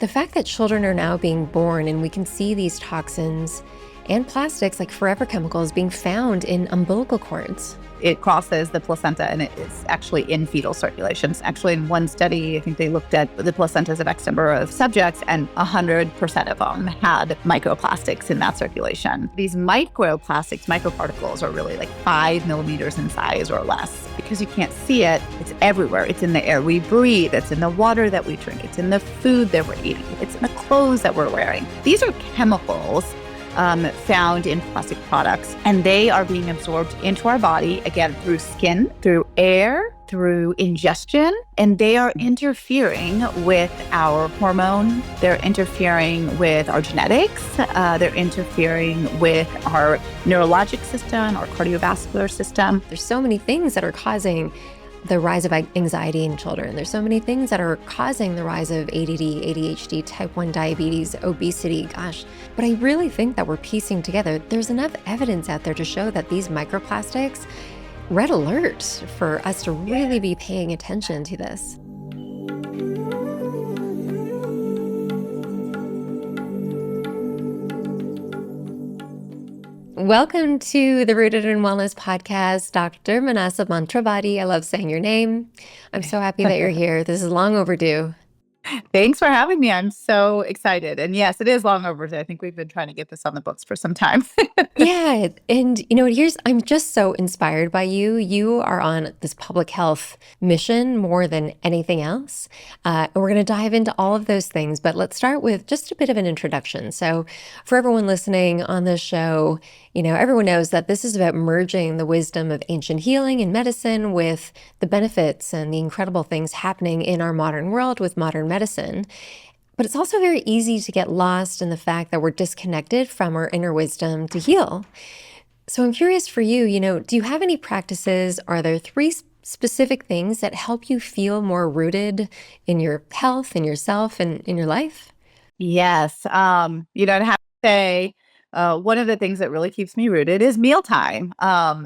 The fact that children are now being born and we can see these toxins and plastics like forever chemicals being found in umbilical cords. It crosses the placenta and it is actually in fetal circulations. Actually, in one study, I think they looked at the placentas of X number of subjects and 100% of them had microplastics in that circulation. These microplastics, microparticles, are really like 5 millimeters in size or less. Because you can't see it, it's everywhere. It's in the air we breathe. It's in the water that we drink. It's in the food that we're eating. It's in the clothes that we're wearing. These are chemicals found in plastic products, and they are being absorbed into our body, again, through skin, through air, through ingestion, and they are interfering with our hormone. They're interfering with our genetics. They're interfering with our neurologic system, our cardiovascular system. There's so many things that are causing the rise of anxiety in children. There's so many things that are causing the rise of ADD, ADHD, type 1 diabetes, obesity, gosh. But I really think that we're piecing together. There's enough evidence out there to show that these microplastics, red alert for us to really be paying attention to this. Welcome to the Rooted in Wellness podcast, Dr. Manasa Mantravadi. I love saying your name. I'm so happy that you're here. This is long overdue. Thanks for having me. I'm so excited. And yes, it is long overdue. I think we've been trying to get this on the books for some time. Yeah. And I'm just so inspired by you. You are on this public health mission more than anything else. And we're going to dive into all of those things, but let's start with just a bit of an introduction. So for everyone listening on this show, everyone knows that this is about merging the wisdom of ancient healing and medicine with the benefits and the incredible things happening in our modern world with modern medicine. But it's also very easy to get lost in the fact that we're disconnected from our inner wisdom to heal. So I'm curious for you, do you have any practices? Are there 3 specific things that help you feel more rooted in your health, in yourself, and in your life? Yes. I'd have to say, one of the things that really keeps me rooted is mealtime.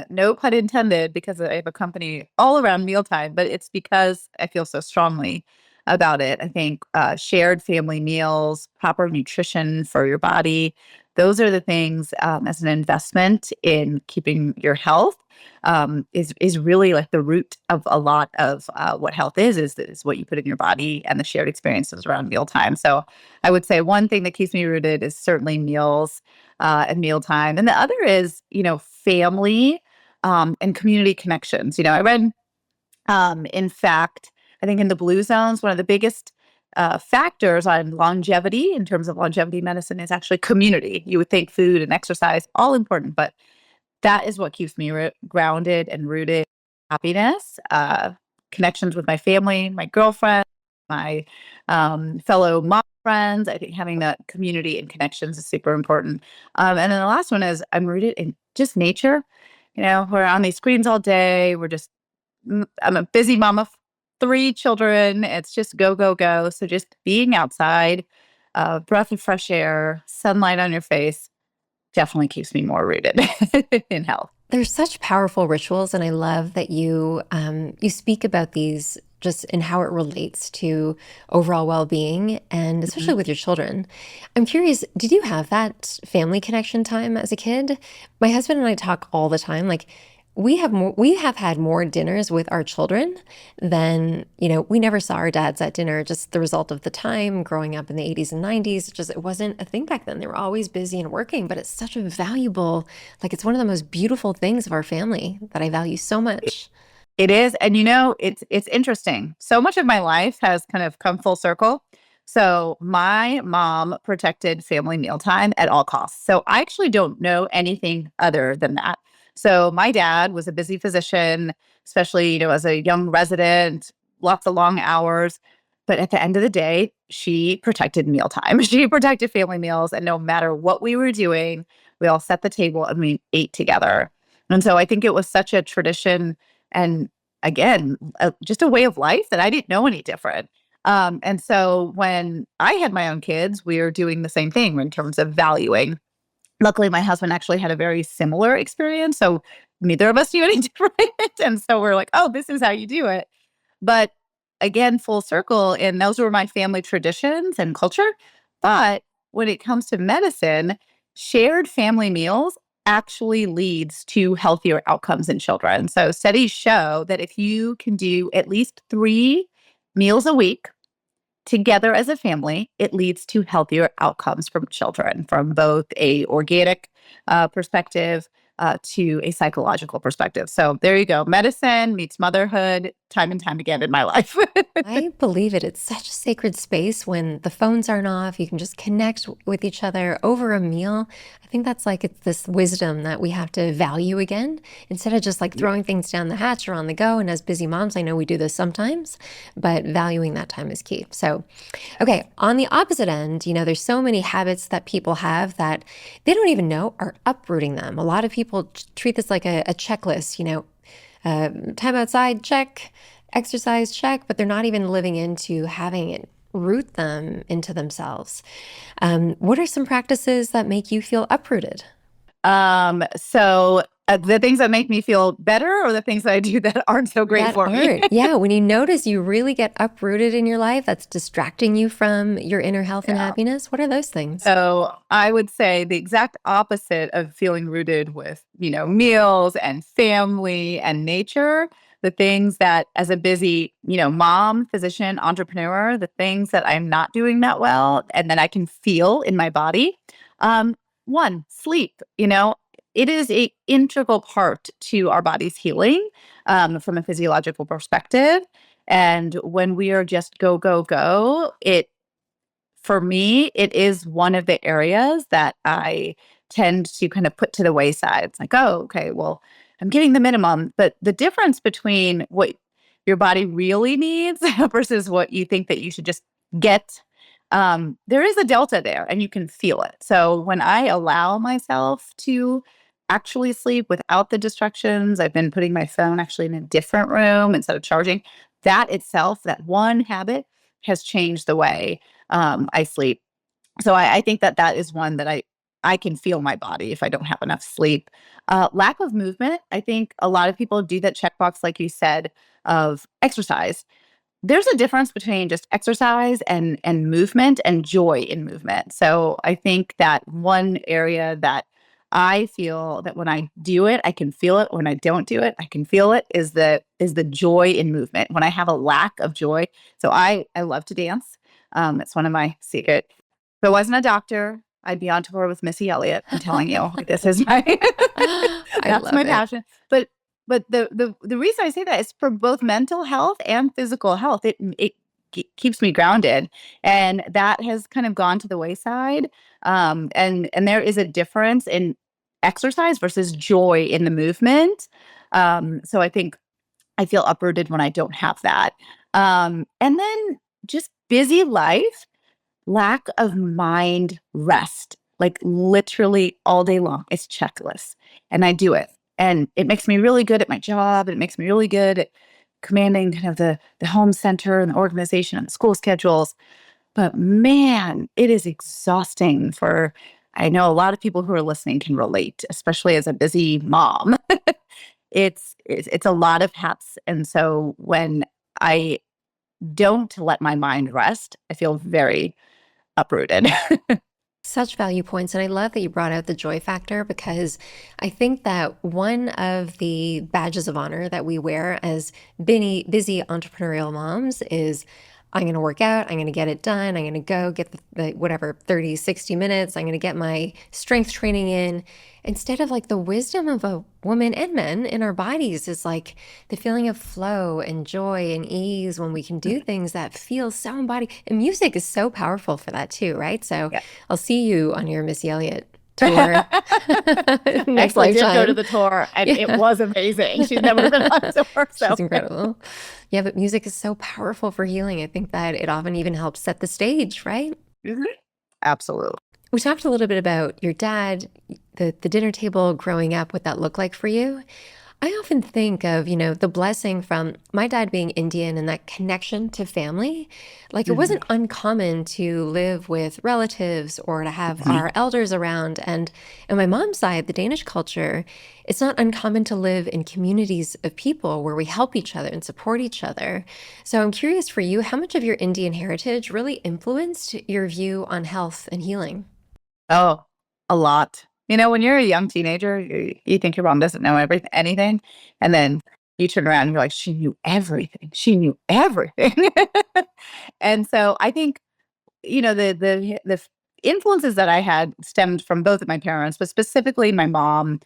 No pun intended, because I have a company all around mealtime, but it's because I feel so strongly about it. I think shared family meals, proper nutrition for your body, those are the things as an investment in keeping your health is really like the root of a lot of what health is what you put in your body and the shared experiences around mealtime. So I would say one thing that keeps me rooted is certainly meals and mealtime. And the other is, family and community connections. I read, in fact, I think in the blue zones, one of the biggest factors on longevity in terms of longevity medicine is actually community. You would think food and exercise, all important, but that is what keeps me grounded and rooted. Happiness, connections with my family, my girlfriend, my fellow mom friends. I think having that community and connections is super important. And then the last one is I'm rooted in just nature. We're on these screens all day. I'm a busy mom of 3 children. It's just go, go, go. So just being outside, breath of fresh air, sunlight on your face definitely keeps me more rooted in health. There's such powerful rituals, and I love that you speak about these just in how it relates to overall well-being, and especially with your children. I'm curious, did you have that family connection time as a kid? My husband and I talk all the time, like we have had more dinners with our children than, we never saw our dads at dinner, just the result of the time growing up in the 80s and 90s. It wasn't a thing back then. They were always busy and working, but it's such a valuable, it's one of the most beautiful things of our family that I value so much. It is. And it's interesting. So much of my life has kind of come full circle. So my mom protected family mealtime at all costs. So I actually don't know anything other than that. So my dad was a busy physician, especially, as a young resident, lots of long hours. But at the end of the day, she protected mealtime. She protected family meals. And no matter what we were doing, we all set the table and we ate together. And so I think it was such a tradition and, again, just a way of life that I didn't know any different. And so when I had my own kids, we were doing the same thing in terms of valuing. Luckily, my husband actually had a very similar experience. So neither of us knew any different. And so we're like, oh, this is how you do it. But again, full circle. And those were my family traditions and culture. But when it comes to medicine, shared family meals actually leads to healthier outcomes in children. So studies show that if you can do at least 3 meals a week together as a family, it leads to healthier outcomes from children from both a organic perspective to a psychological perspective. So there you go. Medicine meets motherhood time and time again in my life. I believe it. It's such a sacred space when the phones aren't off. You can just connect with each other over a meal. I think that's like it's this wisdom that we have to value again instead of just like throwing things down the hatch or on the go. And as busy moms, I know we do this sometimes, but valuing that time is key. So, okay, on the opposite end, there's so many habits that people have that they don't even know are uprooting them. A lot of people treat this like a checklist, time outside, check. Exercise, check, but they're not even living into having it root them into themselves. What are some practices that make you feel uprooted? So the things that make me feel better or the things that I do that aren't so great That for me? aren't. Yeah, when you notice you really get uprooted in your life, that's distracting you from your inner health and Yeah. happiness. What are those things? So I would say the exact opposite of feeling rooted with, meals and family and nature. The things that as a busy, mom, physician, entrepreneur, the things that I'm not doing that well and that I can feel in my body. One, sleep, it is a integral part to our body's healing from a physiological perspective. And when we are just go, go, go, for me, it is one of the areas that I tend to kind of put to the wayside. It's like, oh, okay, well, I'm getting the minimum. But the difference between what your body really needs versus what you think that you should just get, there is a delta there and you can feel it. So when I allow myself to actually sleep without the distractions, I've been putting my phone actually in a different room instead of charging. That itself, that one habit has changed the way I sleep. So I think that is one that I can feel my body if I don't have enough sleep. Lack of movement. I think a lot of people do that checkbox, like you said, of exercise. There's a difference between just exercise and movement and joy in movement. So I think that one area that I feel that when I do it, I can feel it. When I don't do it, I can feel it is the joy in movement. When I have a lack of joy. So I love to dance. It's one of my secret. If I wasn't a doctor, I'd be on tour with Missy Elliott. I'm telling you, like, this is my I that's love my it. passion. But the reason I say that is for both mental health and physical health. It keeps me grounded, and that has kind of gone to the wayside. And there is a difference in exercise versus joy in the movement. So I think I feel uprooted when I don't have that. And then just busy life, lack of mind rest, like literally all day long. It's checklists, and I do it. And it makes me really good at my job. It makes me really good at commanding kind of the home center and the organization and the school schedules. But man, it is exhausting I know a lot of people who are listening can relate, especially as a busy mom. It's a lot of hats. And so when I don't let my mind rest, I feel very uprooted. Such value points. And I love that you brought out the joy factor because I think that one of the badges of honor that we wear as busy entrepreneurial moms is I'm going to work out, I'm going to get it done, I'm going to go get the whatever 30, 60 minutes, I'm going to get my strength training in. Instead of like the wisdom of a woman and men in our bodies is like the feeling of flow and joy and ease when we can do things that feel so embodied. And music is so powerful for that too, right? So Yeah. I'll see you on your Missy Elliott tour next Actually, I did go lifetime. to the tour, and Yeah. it was amazing. She's never been on tour, so She's incredible. Yeah, but music is so powerful for healing. I think that it often even helps set the stage, right? Mhm. Absolutely. We talked a little bit about your dad, the dinner table growing up, what that looked like for you. I often think of, the blessing from my dad being Indian and that connection to family. Like it Mhm. wasn't uncommon to live with relatives or to have our elders around. And on my mom's side, the Danish culture, it's not uncommon to live in communities of people where we help each other and support each other. So I'm curious for you, how much of your Indian heritage really influenced your view on health and healing? Oh, a lot. When you're a young teenager, you think your mom doesn't know anything, and then you turn around and you're like, "She knew everything. She knew everything." And so I think, the influences that I had stemmed from both of my parents, but specifically my mom.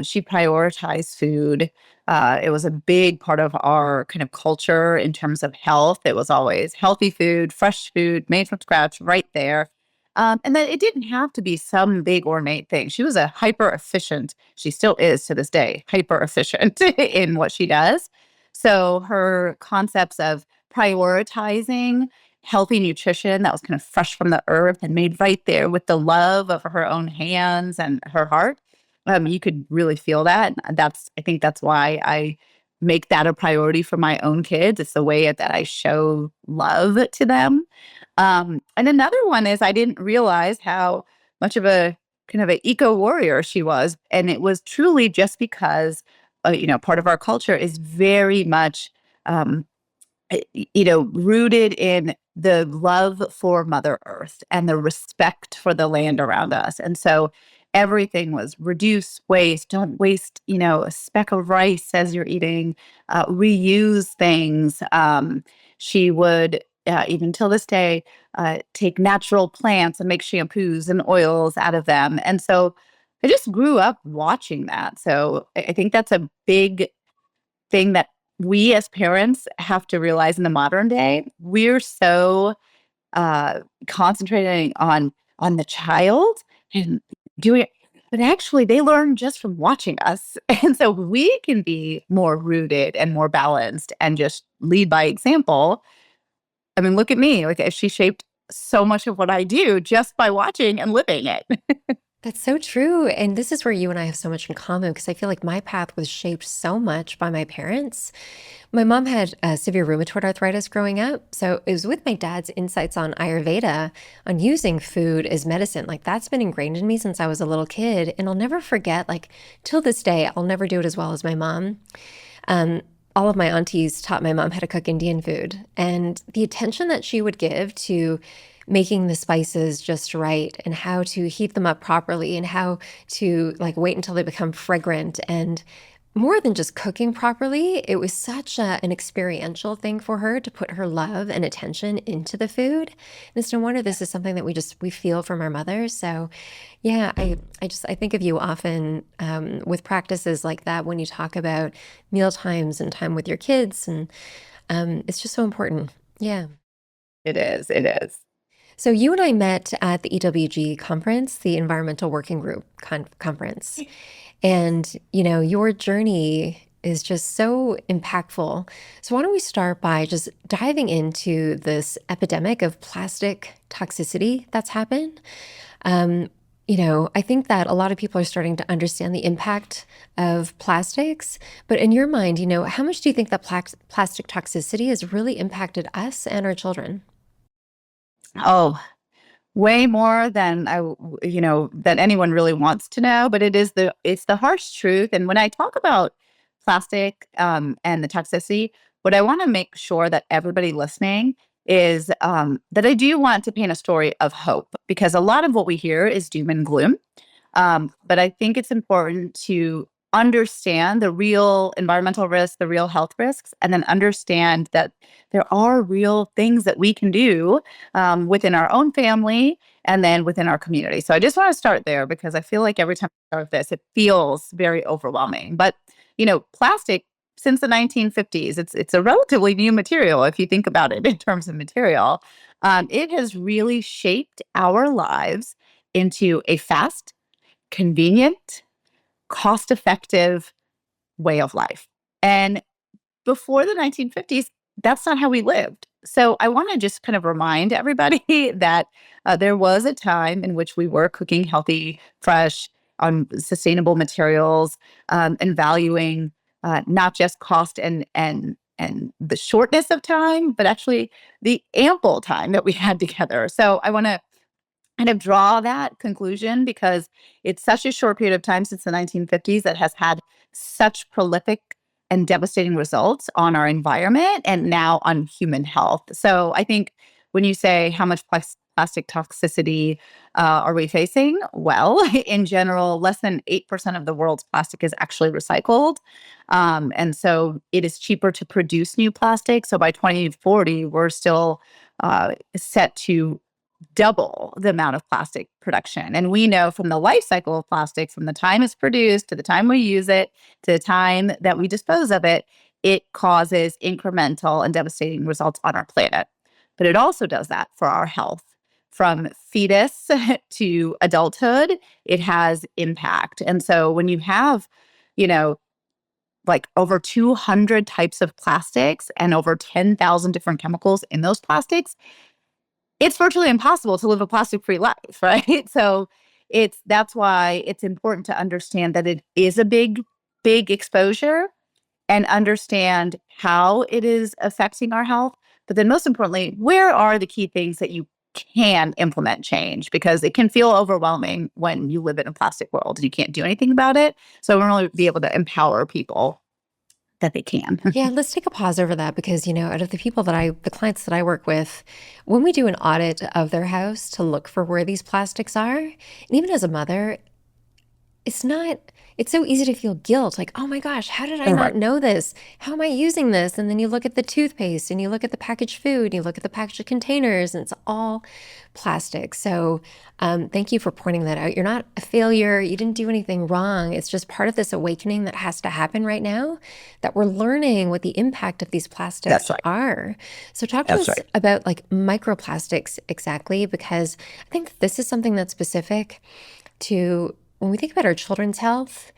She prioritized food. It was a big part of our kind of culture in terms of health. It was always healthy food, fresh food, made from scratch, right there. And then it didn't have to be some big ornate thing. She was a hyper efficient. She still is to this day, hyper efficient in what she does. So her concepts of prioritizing healthy nutrition that was kind of fresh from the earth and made right there with the love of her own hands and her heart. You could really feel that. And I think that's why I make that a priority for my own kids. It's the way that I show love to them. And another one is I didn't realize how much of a kind of an eco warrior she was. And it was truly just because, part of our culture is very much um, rooted in the love for Mother Earth and the respect for the land around us. And so everything was reduce waste, don't waste, a speck of rice as you're eating, reuse things. She would, even till this day, take natural plants and make shampoos and oils out of them. And so I just grew up watching that. So I think that's a big thing that we as parents have to realize in the modern day. We're so concentrating on the child and doing it, but actually they learn just from watching us. And so we can be more rooted and more balanced and just lead by example. I mean, look at me. Like she shaped so much of what I do just by watching and living it. That's so true. And this is where you and I have so much in common because I feel like my path was shaped so much by my parents. My mom had severe rheumatoid arthritis growing up. So it was with my dad's insights on Ayurveda, on using food as medicine. Like that's been ingrained in me since I was a little kid. And I'll never forget, like, till this day, I'll never do it as well as my mom. Um, all of my aunties taught my mom how to cook Indian food. And the attention that she would give to making the spices just right and how to heat them up properly and how to like wait until they become fragrant and more than just cooking properly, it was such an experiential thing for her to put her love and attention into the food. And it's no wonder this is something that we feel from our mothers. So, yeah, I think of you often with practices like that when you talk about meal times and time with your kids, and it's just so important. Yeah. It is. It is. So you and I met at the EWG conference, the Environmental Working Group conference. And, your journey is just so impactful. So why don't we start by just diving into this epidemic of plastic toxicity that's happened? Um, I think that a lot of people are starting to understand the impact of plastics. But in your mind, how much do you think that plastic toxicity has really impacted us and our children? Oh, way more than than anyone really wants to know, but it's the harsh truth. And when I talk about plastic and the toxicity, what I want to make sure that everybody listening is that I do want to paint a story of hope because a lot of what we hear is doom and gloom. But I think it's important to understand the real environmental risks, the real health risks, and then understand that there are real things that we can do within our own family and then within our community. So I just want to start there because I feel like every time I start this, it feels very overwhelming. But plastic since the 1950s, it's a relatively new material if you think about it in terms of material. It has really shaped our lives into a fast, convenient, cost effective way of life. And before the 1950s, that's not how we lived. So I want to just kind of remind everybody that there was a time in which we were cooking healthy, fresh, sustainable materials and valuing not just cost and the shortness of time, but actually the ample time that we had together. So I want to kind of draw that conclusion because it's such a short period of time since the 1950s that has had such prolific and devastating results on our environment and now on human health. So I think when you say how much plastic toxicity are we facing? Well, in general, less than 8% of the world's plastic is actually recycled. And so it is cheaper to produce new plastic. So by 2040, we're still set to double the amount of plastic production. And we know from the life cycle of plastic, from the time it's produced to the time we use it to the time that we dispose of it, it causes incremental and devastating results on our planet. But it also does that for our health. From fetus to adulthood, it has impact. And so when you have, like over 200 types of plastics and over 10,000 different chemicals in those plastics, it's virtually impossible to live a plastic-free life, right? So that's why it's important to understand that it is a big, big exposure and understand how it is affecting our health. But then most importantly, where are the key things that you can implement change? Because it can feel overwhelming when you live in a plastic world and you can't do anything about it. So I want to really be able to empower people that they can. Yeah, let's take a pause over that because, out of the clients that I work with, when we do an audit of their house to look for where these plastics are, and even as a mother, it's so easy to feel guilt. Like, oh my gosh, how did I not Right. know this? How am I using this? And then you look at the toothpaste and you look at the packaged food, and you look at the packaged containers, and it's all plastic. So thank you for pointing that out. You're not a failure. You didn't do anything wrong. It's just part of this awakening that has to happen right now, that we're learning what the impact of these plastics That's right. are. So talk to That's us right. about like microplastics exactly, because I think this is something that's specific to when we think about our children's health.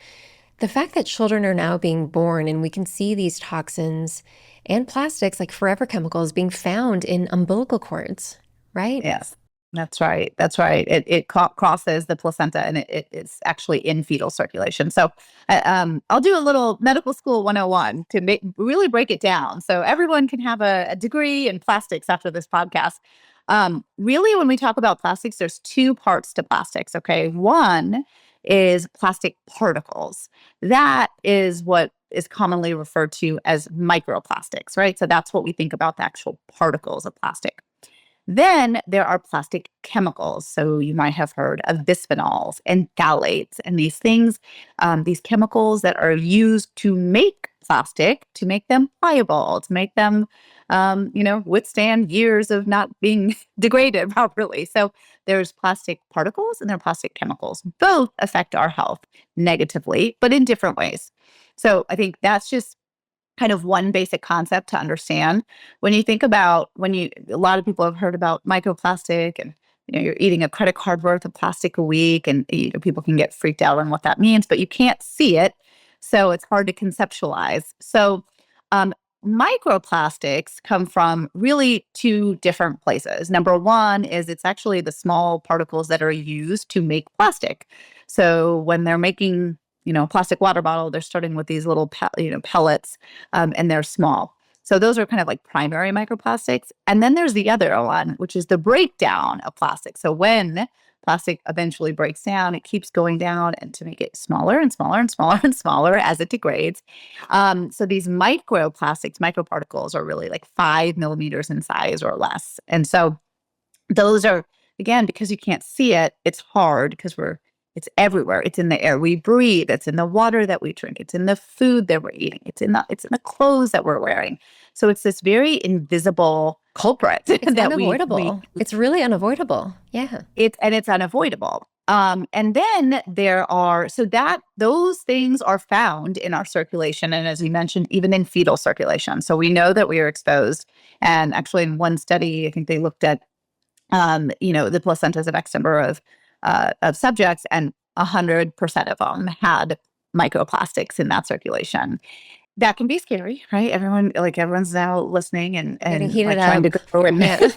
The fact that children are now being born and we can see these toxins and plastics like forever chemicals being found in umbilical cords, right? Yes, that's right. That's right. It crosses the placenta and it's actually in fetal circulation. So I'll do a little medical school 101 to really break it down so everyone can have a degree in plastics after this podcast. Really, when we talk about plastics, there's two parts to plastics, okay? One is plastic particles. That is what is commonly referred to as microplastics, right? So that's what we think about, the actual particles of plastic. Then there are plastic chemicals. So you might have heard of bisphenols and phthalates and these things, these chemicals that are used to make plastic, to make them pliable, to make them, withstand years of not being degraded properly. So there's plastic particles and there are plastic chemicals. Both affect our health negatively, but in different ways. So I think that's just kind of one basic concept to understand. When you think about a lot of people have heard about microplastic and you're eating a credit card worth of plastic a week and people can get freaked out on what that means, but you can't see it. So it's hard to conceptualize. So microplastics come from really two different places. Number one is it's actually the small particles that are used to make plastic. So when they're making a plastic water bottle, they're starting with these little pellets, and they're small. So those are kind of like primary microplastics. And then there's the other one, which is the breakdown of plastic. So when plastic eventually breaks down, it keeps going down and to make it smaller and smaller and smaller and smaller as it degrades. So these microplastics, microparticles are really like 5 millimeters in size or less. And so those are, again, because you can't see it, it's hard because it's everywhere. It's in the air we breathe. It's in the water that we drink. It's in the food that we're eating. It's in the clothes that we're wearing. So it's this very invisible culprit It's that unavoidable. It's really unavoidable. Yeah. it's unavoidable. And then those things are found in our circulation. And as you mentioned, even in fetal circulation. So we know that we are exposed. And actually in one study, I think they looked at, the placentas of X number of subjects, and 100% of them had microplastics in that circulation. That can be scary, right? Everyone's now listening and Getting heated trying up. to go and Yeah.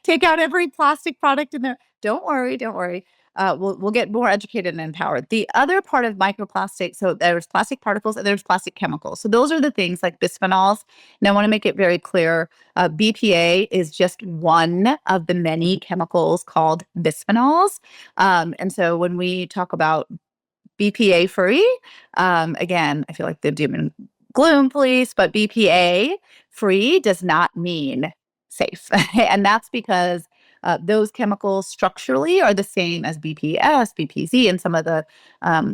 take out every plastic product in there. Don't worry. we'll get more educated and empowered. The other part of microplastics, so there's plastic particles and there's plastic chemicals. So those are the things like bisphenols. And I want to make it very clear, BPA is just one of the many chemicals called bisphenols. And so when we talk about BPA free, again, I feel like the doom and gloom police, but BPA free does not mean safe. And that's because those chemicals structurally are the same as BPS, BPZ, and some of the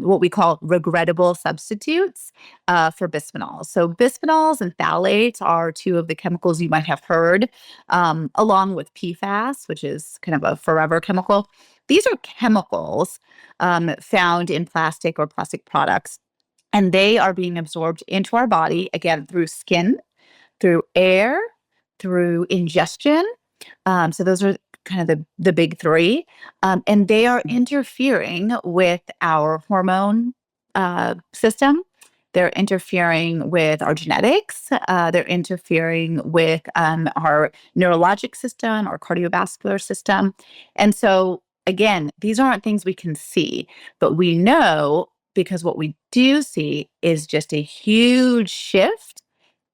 what we call regrettable substitutes for bisphenols. So bisphenols and phthalates are two of the chemicals you might have heard, along with PFAS, which is kind of a forever chemical. These are chemicals found in plastic or plastic products, and they are being absorbed into our body, again, through skin, through air, through ingestion. So those are kind of the big three. And they are interfering with our hormone system. They're interfering with our genetics. They're interfering with our neurologic system, our cardiovascular system. And so, again, these aren't things we can see, but we know because what we do see is just a huge shift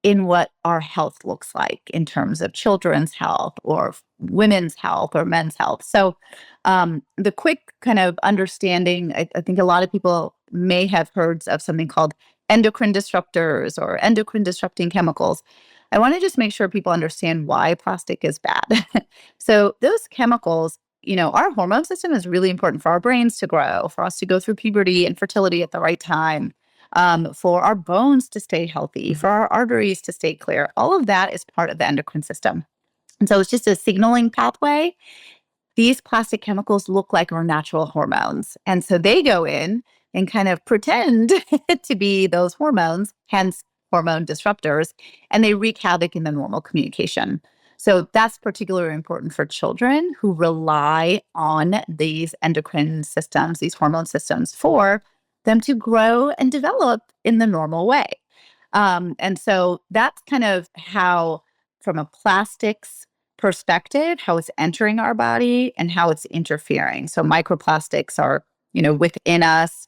in what our health looks like in terms of children's health or women's health or men's health. So the quick kind of understanding, I think a lot of people may have heard of something called endocrine disruptors or endocrine disrupting chemicals. I want to just make sure people understand why plastic is bad. So those chemicals, our hormone system is really important for our brains to grow, for us to go through puberty and fertility at the right time, for our bones to stay healthy, for our arteries to stay clear. All of that is part of the endocrine system. And so it's just a signaling pathway. These plastic chemicals look like our natural hormones. And so they go in and kind of pretend to be those hormones, hence hormone disruptors, and they wreak havoc in the normal communication. So that's particularly important for children who rely on these endocrine systems, these hormone systems, for them to grow and develop in the normal way. And so that's kind of how, from a plastics perspective, how it's entering our body and how it's interfering. So microplastics are, within us.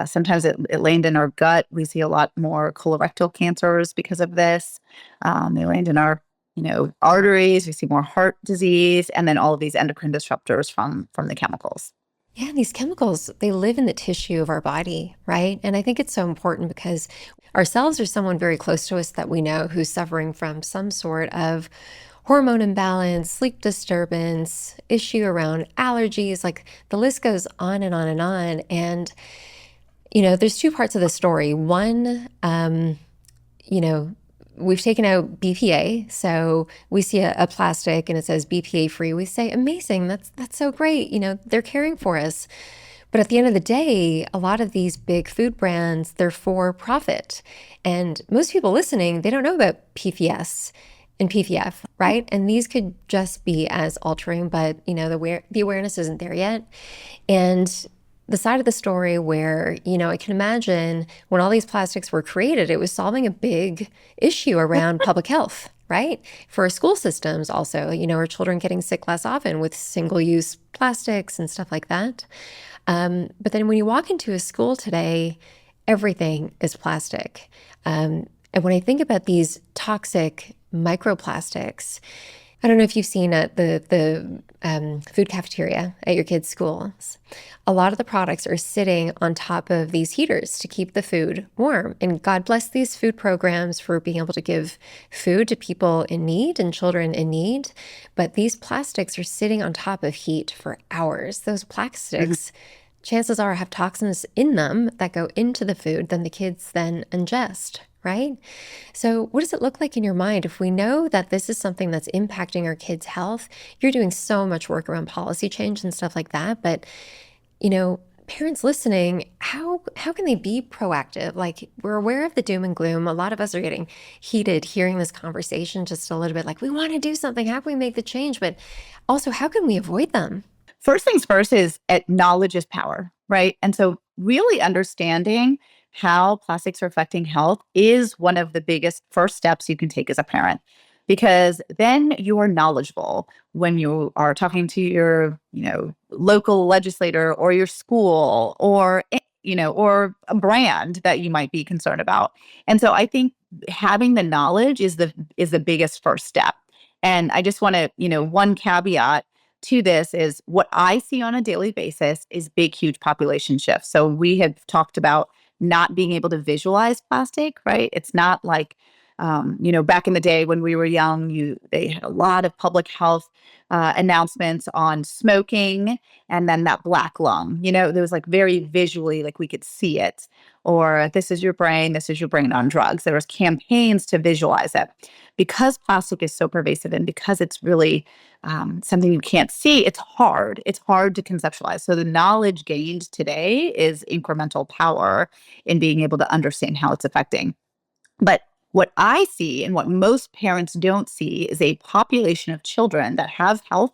Sometimes it land in our gut. We see a lot more colorectal cancers because of this. They land in our, arteries. We see more heart disease, and then all of these endocrine disruptors from the chemicals. Yeah, these chemicals, they live in the tissue of our body, right? And I think it's so important because ourselves or someone very close to us that we know who's suffering from some sort of hormone imbalance, sleep disturbance, issue around allergies, like the list goes on and on and on. And, there's two parts of the story. One, we've taken out BPA. So we see a plastic and it says BPA free. We say, amazing, that's so great. They're caring for us. But at the end of the day, a lot of these big food brands, they're for profit. And most people listening, they don't know about PFS and PFF, right? And these could just be as altering, but the awareness isn't there yet. And the side of the story where, I can imagine when all these plastics were created, it was solving a big issue around public health, right? For school systems also, our children getting sick less often with single-use plastics and stuff like that. But then when you walk into a school today, everything is plastic. And when I think about these toxic microplastics, I don't know if you've seen at the food cafeteria at your kids' schools. A lot of the products are sitting on top of these heaters to keep the food warm. And God bless these food programs for being able to give food to people in need and children in need. But these plastics are sitting on top of heat for hours. Those plastics, chances are, have toxins in them that go into the food that the kids then ingest. Right? So what does it look like in your mind if we know that this is something that's impacting our kids' health? You're doing so much work around policy change and stuff like that. But, parents listening, how can they be proactive? Like, we're aware of the doom and gloom. A lot of us are getting heated hearing this conversation just a little bit like, we want to do something. How can we make the change? But also, how can we avoid them? First things first is knowledge is power, right? And so really understanding how plastics are affecting health is one of the biggest first steps you can take as a parent. because then you are knowledgeable when you are talking to your, local legislator or your school or, or a brand that you might be concerned about. And so I think having the knowledge is the biggest first step. And I just want to, one caveat to this is what I see on a daily basis is big, huge population shifts. So we have talked about not being able to visualize plastic, right? It's not like, back in the day when we were young, they had a lot of public health announcements on smoking and then that black lung. There was like very visually, like we could see it, or this is your brain on drugs. There was campaigns to visualize it. Because plastic is so pervasive and because it's really something you can't see, it's hard. It's hard to conceptualize. So the knowledge gained today is incremental power in being able to understand how it's affecting. But what I see and what most parents don't see is a population of children that have health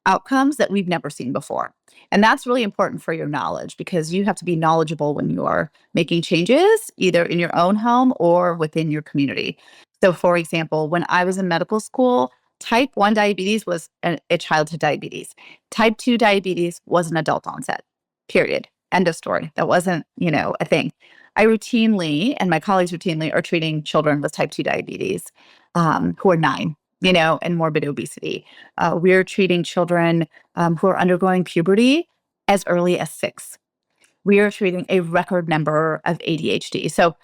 outcomes that we've never seen before. And that's really important for your knowledge because you have to be knowledgeable when you are making changes, either in your own home or within your community. So, for example, when I was in medical school, type 1 diabetes was a childhood diabetes. Type 2 diabetes was an adult onset, period. End of story. That wasn't, a thing. I routinely, and my colleagues routinely, are treating children with type 2 diabetes who are 9, and morbid obesity. We're treating children who are undergoing puberty as early as 6. We are treating a record number of ADHD. So,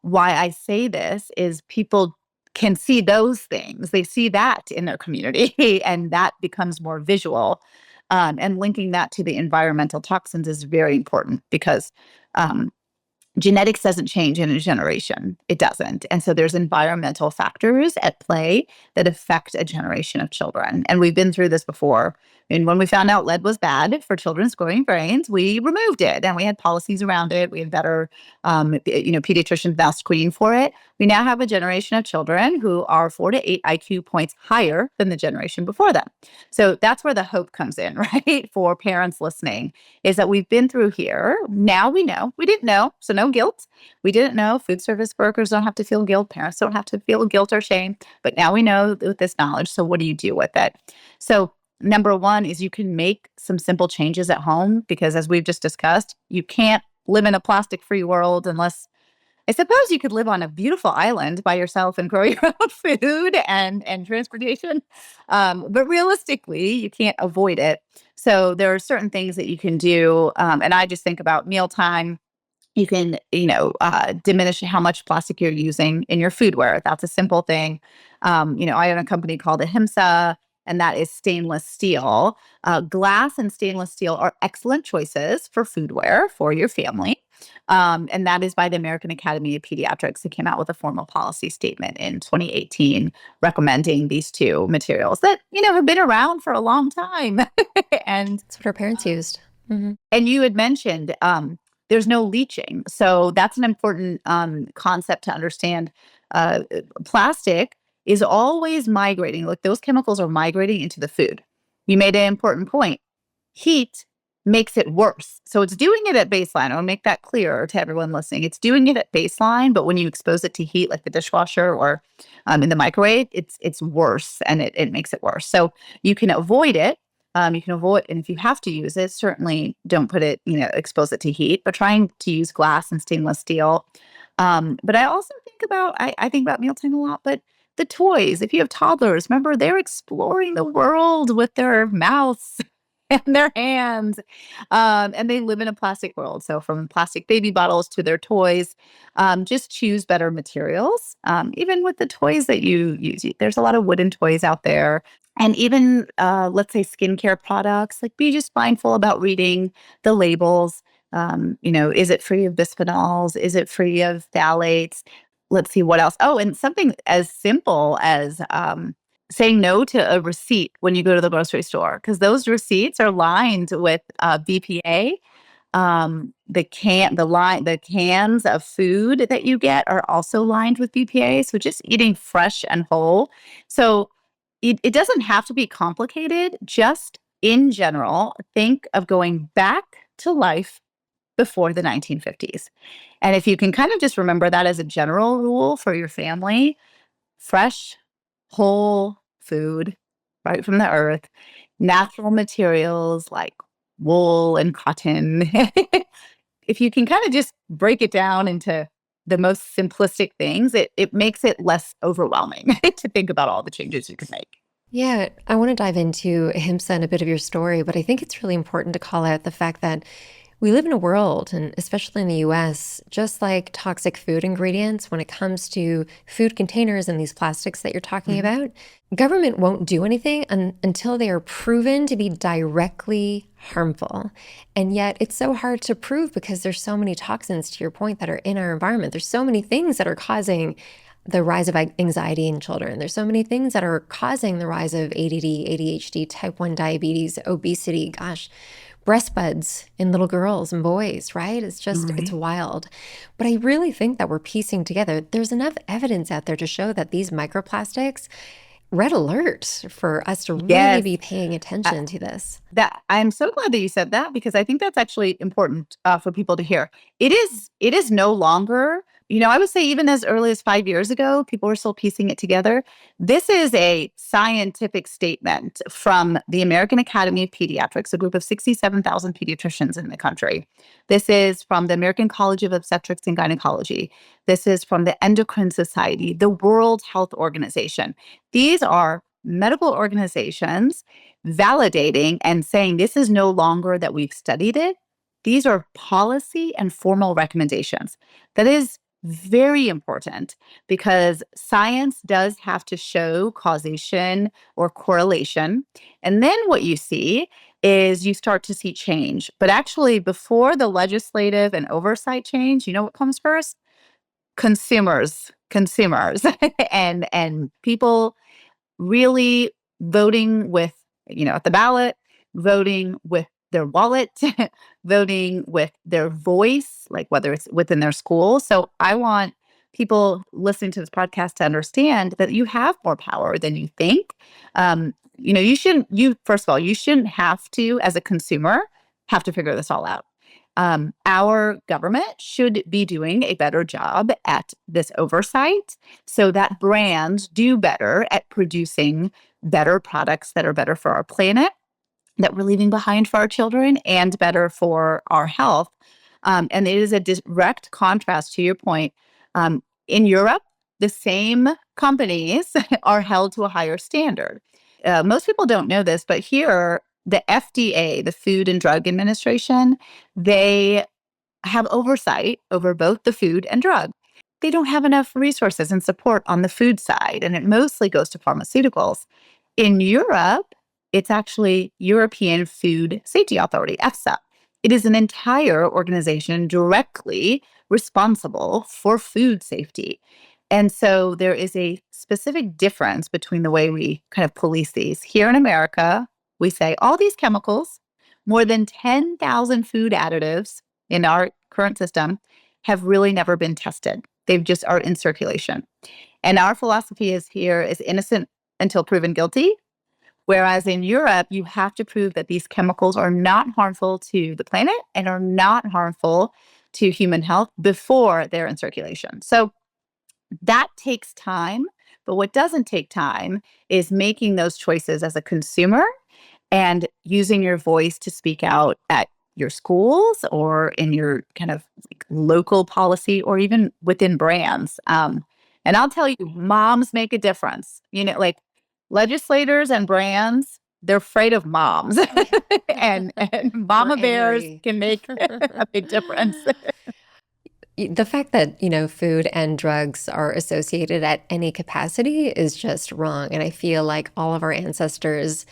why I say this is people can see those things. They see that in their community, and that becomes more visual. And linking that to the environmental toxins is very important because um, genetics doesn't change in a generation. It doesn't. And so there's environmental factors at play that affect a generation of children. And we've been through this before. And when we found out lead was bad for children's growing brains, we removed it and we had policies around it. We had better, pediatricians now screen for it. We now have a generation of children who are 4 to 8 IQ points higher than the generation before them. So that's where the hope comes in, right? For parents listening, is that we've been through here. Now we know. We didn't know, so no guilt. We didn't know. Food service workers don't have to feel guilt. Parents don't have to feel guilt or shame. But now we know with this knowledge. So what do you do with it? So number one is you can make some simple changes at home because as we've just discussed, you can't live in a plastic-free world unless I suppose you could live on a beautiful island by yourself and grow your own food and transportation. But realistically, you can't avoid it. So there are certain things that you can do. And I just think about mealtime. You can, diminish how much plastic you're using in your foodware. That's a simple thing. I own a company called Ahimsa, and that is stainless steel. Glass and stainless steel are excellent choices for foodware for your family. And that is by the American Academy of Pediatrics. It came out with a formal policy statement in 2018 recommending these two materials that, have been around for a long time. and That's what our parents used. Mm-hmm. and you had mentioned there's no leaching. So that's an important concept to understand. Plastic is always migrating. Look, those chemicals are migrating into the food. You made an important point. Heat makes it worse. So it's doing it at baseline. I'll make that clear to everyone listening. It's doing it at baseline, but when you expose it to heat, like the dishwasher or in the microwave, it's worse and it makes it worse. So you can avoid it. You can avoid, and if you have to use it, certainly don't put it, expose it to heat, but trying to use glass and stainless steel. But I also think about, I think about mealtime a lot, but the toys, if you have toddlers, remember they're exploring the world with their mouths and their hands. And they live in a plastic world. So from plastic baby bottles to their toys, just choose better materials. Even with the toys that you use, there's a lot of wooden toys out there. And even, let's say, skincare products, like be just mindful about reading the labels. Is it free of bisphenols? Is it free of phthalates? Let's see what else. Oh, and something as simple as saying no to a receipt when you go to the grocery store, because those receipts are lined with BPA. The cans of food that you get are also lined with BPA. So just eating fresh and whole. So it doesn't have to be complicated. Just in general, think of going back to life before the 1950s. And if you can kind of just remember that as a general rule for your family, fresh, whole food right from the earth, natural materials like wool and cotton. If you can kind of just break it down into the most simplistic things, it makes it less overwhelming to think about all the changes you can make. Yeah, I want to dive into Ahimsa and a bit of your story, but I think it's really important to call out the fact that we live in a world, and especially in the US, just like toxic food ingredients, when it comes to food containers and these plastics that you're talking Mhm. about, government won't do anything until they are proven to be directly harmful. And yet it's so hard to prove because there's so many toxins, to your point, that are in our environment. There's so many things that are causing the rise of anxiety in children. There's so many things that are causing the rise of ADD, ADHD, type 1 diabetes, obesity, gosh, breast buds in little girls and boys, right? It's Right. wild. But I really think that we're piecing together. There's enough evidence out there to show that these microplastics, red alert for us to really Yes. be paying Uh, attention to this. That I'm so glad that you said that because I think that's actually important for people to hear. It is no longer, I would say even as early as 5 years ago, people were still piecing it together. This is a scientific statement from the American Academy of Pediatrics, a group of 67,000 pediatricians in the country. This is from the American College of Obstetrics and Gynecology. This is from the Endocrine Society, the World Health Organization. These are medical organizations validating and saying this is no longer that we've studied it. These are policy and formal recommendations. That is very important because science does have to show causation or correlation. And then what you see is you start to see change. But actually, before the legislative and oversight change, you know what comes first? Consumers, and people really voting with, at the ballot, voting with their wallet, voting with their voice, like whether it's within their school. So I want people listening to this podcast to understand that you have more power than you think. First of all, you shouldn't have to, as a consumer, have to figure this all out. Our government should be doing a better job at this oversight so that brands do better at producing better products that are better for our planet, that we're leaving behind for our children, and better for our health. And it is a direct contrast to your point. In Europe, the same companies are held to a higher standard. Most people don't know this, but here, the FDA, the Food and Drug Administration, they have oversight over both the food and drug. They don't have enough resources and support on the food side, and it mostly goes to pharmaceuticals. In Europe, it's actually European Food Safety Authority, EFSA. It is an entire organization directly responsible for food safety. And so there is a specific difference between the way we kind of police these. Here in America, we say all these chemicals, more than 10,000 food additives in our current system have really never been tested. They've just are in circulation. And our philosophy is innocent until proven guilty. Whereas in Europe, you have to prove that these chemicals are not harmful to the planet and are not harmful to human health before they're in circulation. So that takes time. But what doesn't take time is making those choices as a consumer and using your voice to speak out at your schools or in your kind of like local policy or even within brands. And I'll tell you, moms make a difference. Like legislators and brands, they're afraid of moms, and We're mama bears angry. can make a big difference. The fact that, food and drugs are associated at any capacity is just wrong. And I feel like all of our ancestors,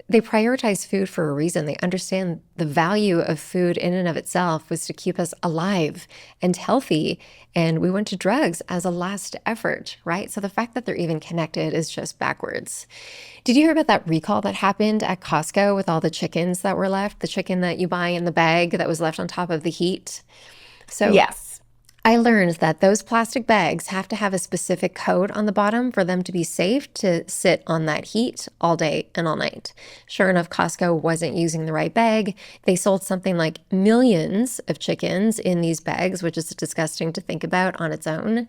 they prioritize food for a reason. They understand the value of food in and of itself was to keep us alive and healthy. And we went to drugs as a last effort, right? So the fact that they're even connected is just backwards. Did you hear about that recall that happened at Costco with all the chickens that were left? The chicken that you buy in the bag that was left on top of the heat? So Yes. I learned that those plastic bags have to have a specific code on the bottom for them to be safe to sit on that heat all day and all night. Sure enough, Costco wasn't using the right bag. They sold something like millions of chickens in these bags, which is disgusting to think about on its own.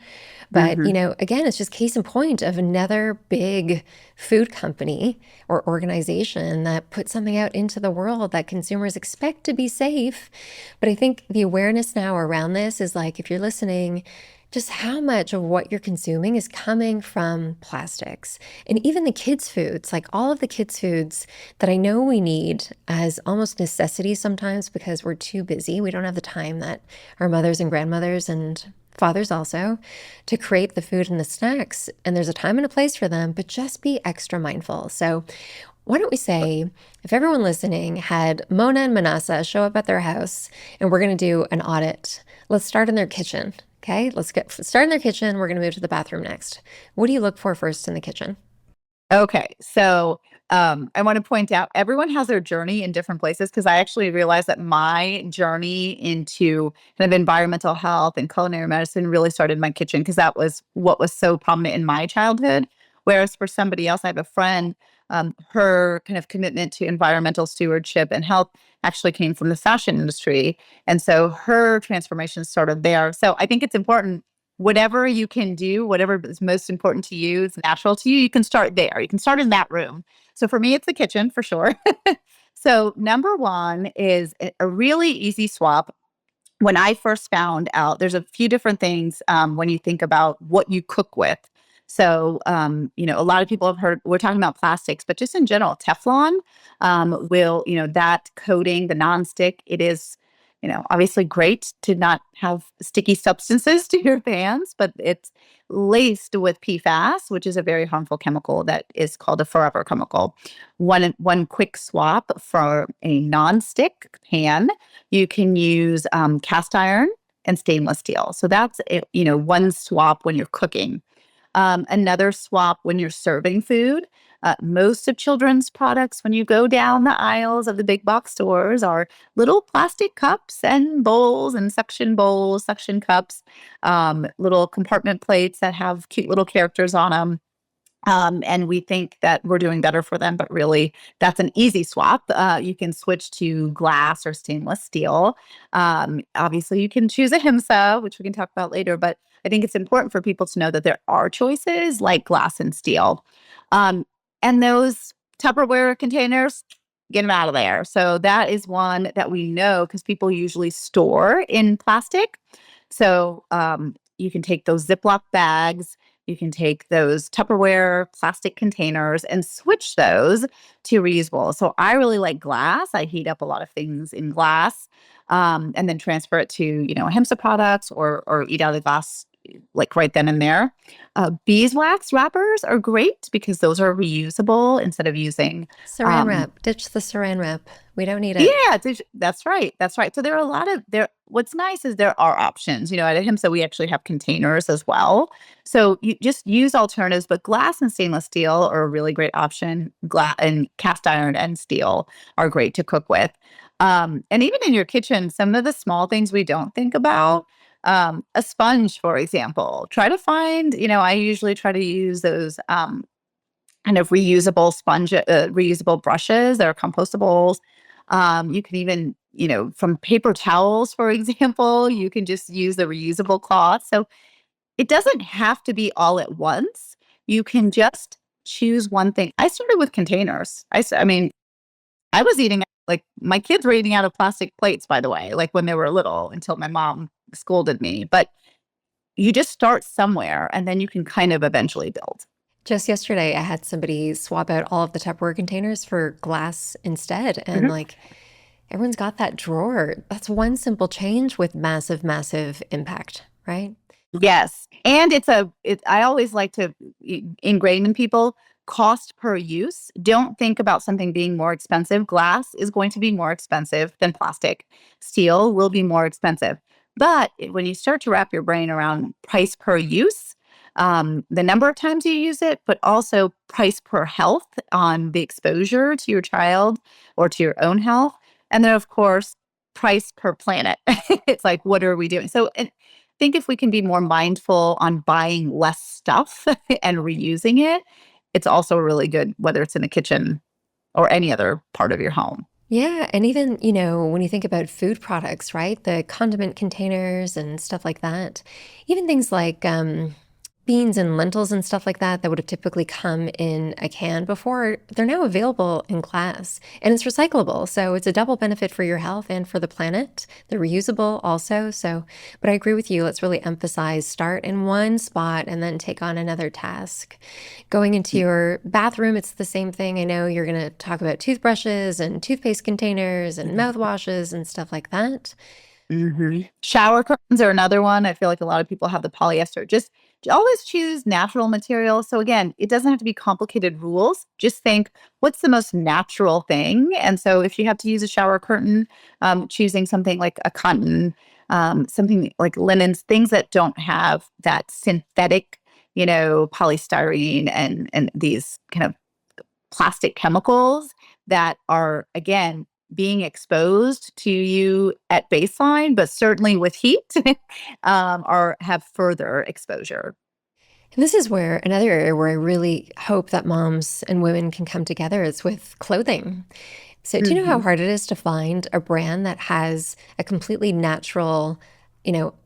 But, Hmm. again, it's just case in point of another big food company or organization that put something out into the world that consumers expect to be safe. But I think the awareness now around this is like, if you're listening, just how much of what you're consuming is coming from plastics. And even the kids' foods, like all of the kids' foods that I know we need as almost necessities sometimes because we're too busy. We don't have the time that our mothers and grandmothers and fathers also to create the food and the snacks. And there's a time and a place for them, but just be extra mindful. So why don't we say, if everyone listening had Mona and Manasa show up at their house and we're going to do an audit, let's start in their kitchen. Okay, let's get start in their kitchen. We're going to move to the bathroom next. What do you look for first in the kitchen? Okay. So I want to point out everyone has their journey in different places because I actually realized that my journey into kind of environmental health and culinary medicine really started in my kitchen because that was what was so prominent in my childhood. Whereas for somebody else, I have a friend, her kind of commitment to environmental stewardship and health actually came from the fashion industry. And so her transformation started there. So I think it's important whatever you can do, whatever is most important to you, is natural to you, you can start there. You can start in that room. So for me, it's the kitchen for sure. So number one is a really easy swap. When I first found out, there's a few different things when you think about what you cook with. So, a lot of people have heard, we're talking about plastics, but just in general, Teflon that coating, the nonstick, it is, obviously great to not have sticky substances to your pans, but it's laced with PFAS, which is a very harmful chemical that is called a forever chemical. One quick swap for a nonstick pan, you can use cast iron and stainless steel. So that's one swap when you're cooking. Another swap when you're serving food. Most of children's products, when you go down the aisles of the big box stores, are little plastic cups and bowls and suction bowls, suction cups, little compartment plates that have cute little characters on them. And we think that we're doing better for them, but really that's an easy swap. You can switch to glass or stainless steel. Obviously, you can choose Ahimsa, which we can talk about later, but I think it's important for people to know that there are choices like glass and steel. Um, and those Tupperware containers, get them out of there. So that is one that we know because people usually store in plastic. So you can take those Ziploc bags, you can take those Tupperware plastic containers and switch those to reusable. So I really like glass. I heat up a lot of things in glass, and then transfer it to Ahimsa products or eat out of the glass like right then and there. Beeswax wrappers are great because those are reusable instead of using Saran um, wrap. Ditch the saran wrap. We don't need it. yeah, that's right. That's right. So there are a lot of there. What's nice is there are options. At Ahimsa, we actually have containers as well. So you just use alternatives, but glass and stainless steel are a really great option. Glass and cast iron and steel are great to cook with. And even in your kitchen, some of the small things we don't think about. A sponge, for example. Try to find. I usually try to use those kind of reusable reusable brushes that are compostables. You can even, from paper towels, for example, you can just use the reusable cloth. So it doesn't have to be all at once. You can just choose one thing. I started with containers. I mean, I was eating like my kids were eating out of plastic plates, by the way, like when they were little until my mom scolded me. But you just start somewhere and then you can kind of eventually build. Just yesterday, I had somebody swap out all of the Tupperware containers for glass instead. And like, everyone's got that drawer. That's one simple change with massive, massive impact, right? Yes. And I always like to ingrain in people cost per use. Don't think about something being more expensive. Glass is going to be more expensive than plastic. Steel will be more expensive. But when you start to wrap your brain around price per use, the number of times you use it, but also price per health on the exposure to your child or to your own health. And then, of course, price per planet. It's like, what are we doing? So, think if we can be more mindful on buying less stuff and reusing it, it's also really good, whether it's in the kitchen or any other part of your home. Yeah, and even, when you think about food products, right? The condiment containers and stuff like that. Even things like beans and lentils and stuff like that would have typically come in a can before, they're now available in glass. And it's recyclable, so it's a double benefit for your health and for the planet. They're reusable also. So, but I agree with you. Let's really emphasize start in one spot and then take on another task. Going into your bathroom, it's the same thing. I know you're going to talk about toothbrushes and toothpaste containers and mouthwashes and stuff like that. Shower curtains are another one. I feel like a lot of people have the polyester. Just always choose natural materials. So again, it doesn't have to be complicated rules. Just think, what's the most natural thing? And so if you have to use a shower curtain, choosing something like a cotton, something like linens, things that don't have that synthetic, polystyrene and these kind of plastic chemicals that are, again, being exposed to you at baseline, but certainly with heat, or have further exposure. And this is where another area where I really hope that moms and women can come together is with clothing. So, do you know how Mhm. hard it is to find a brand that has a completely natural,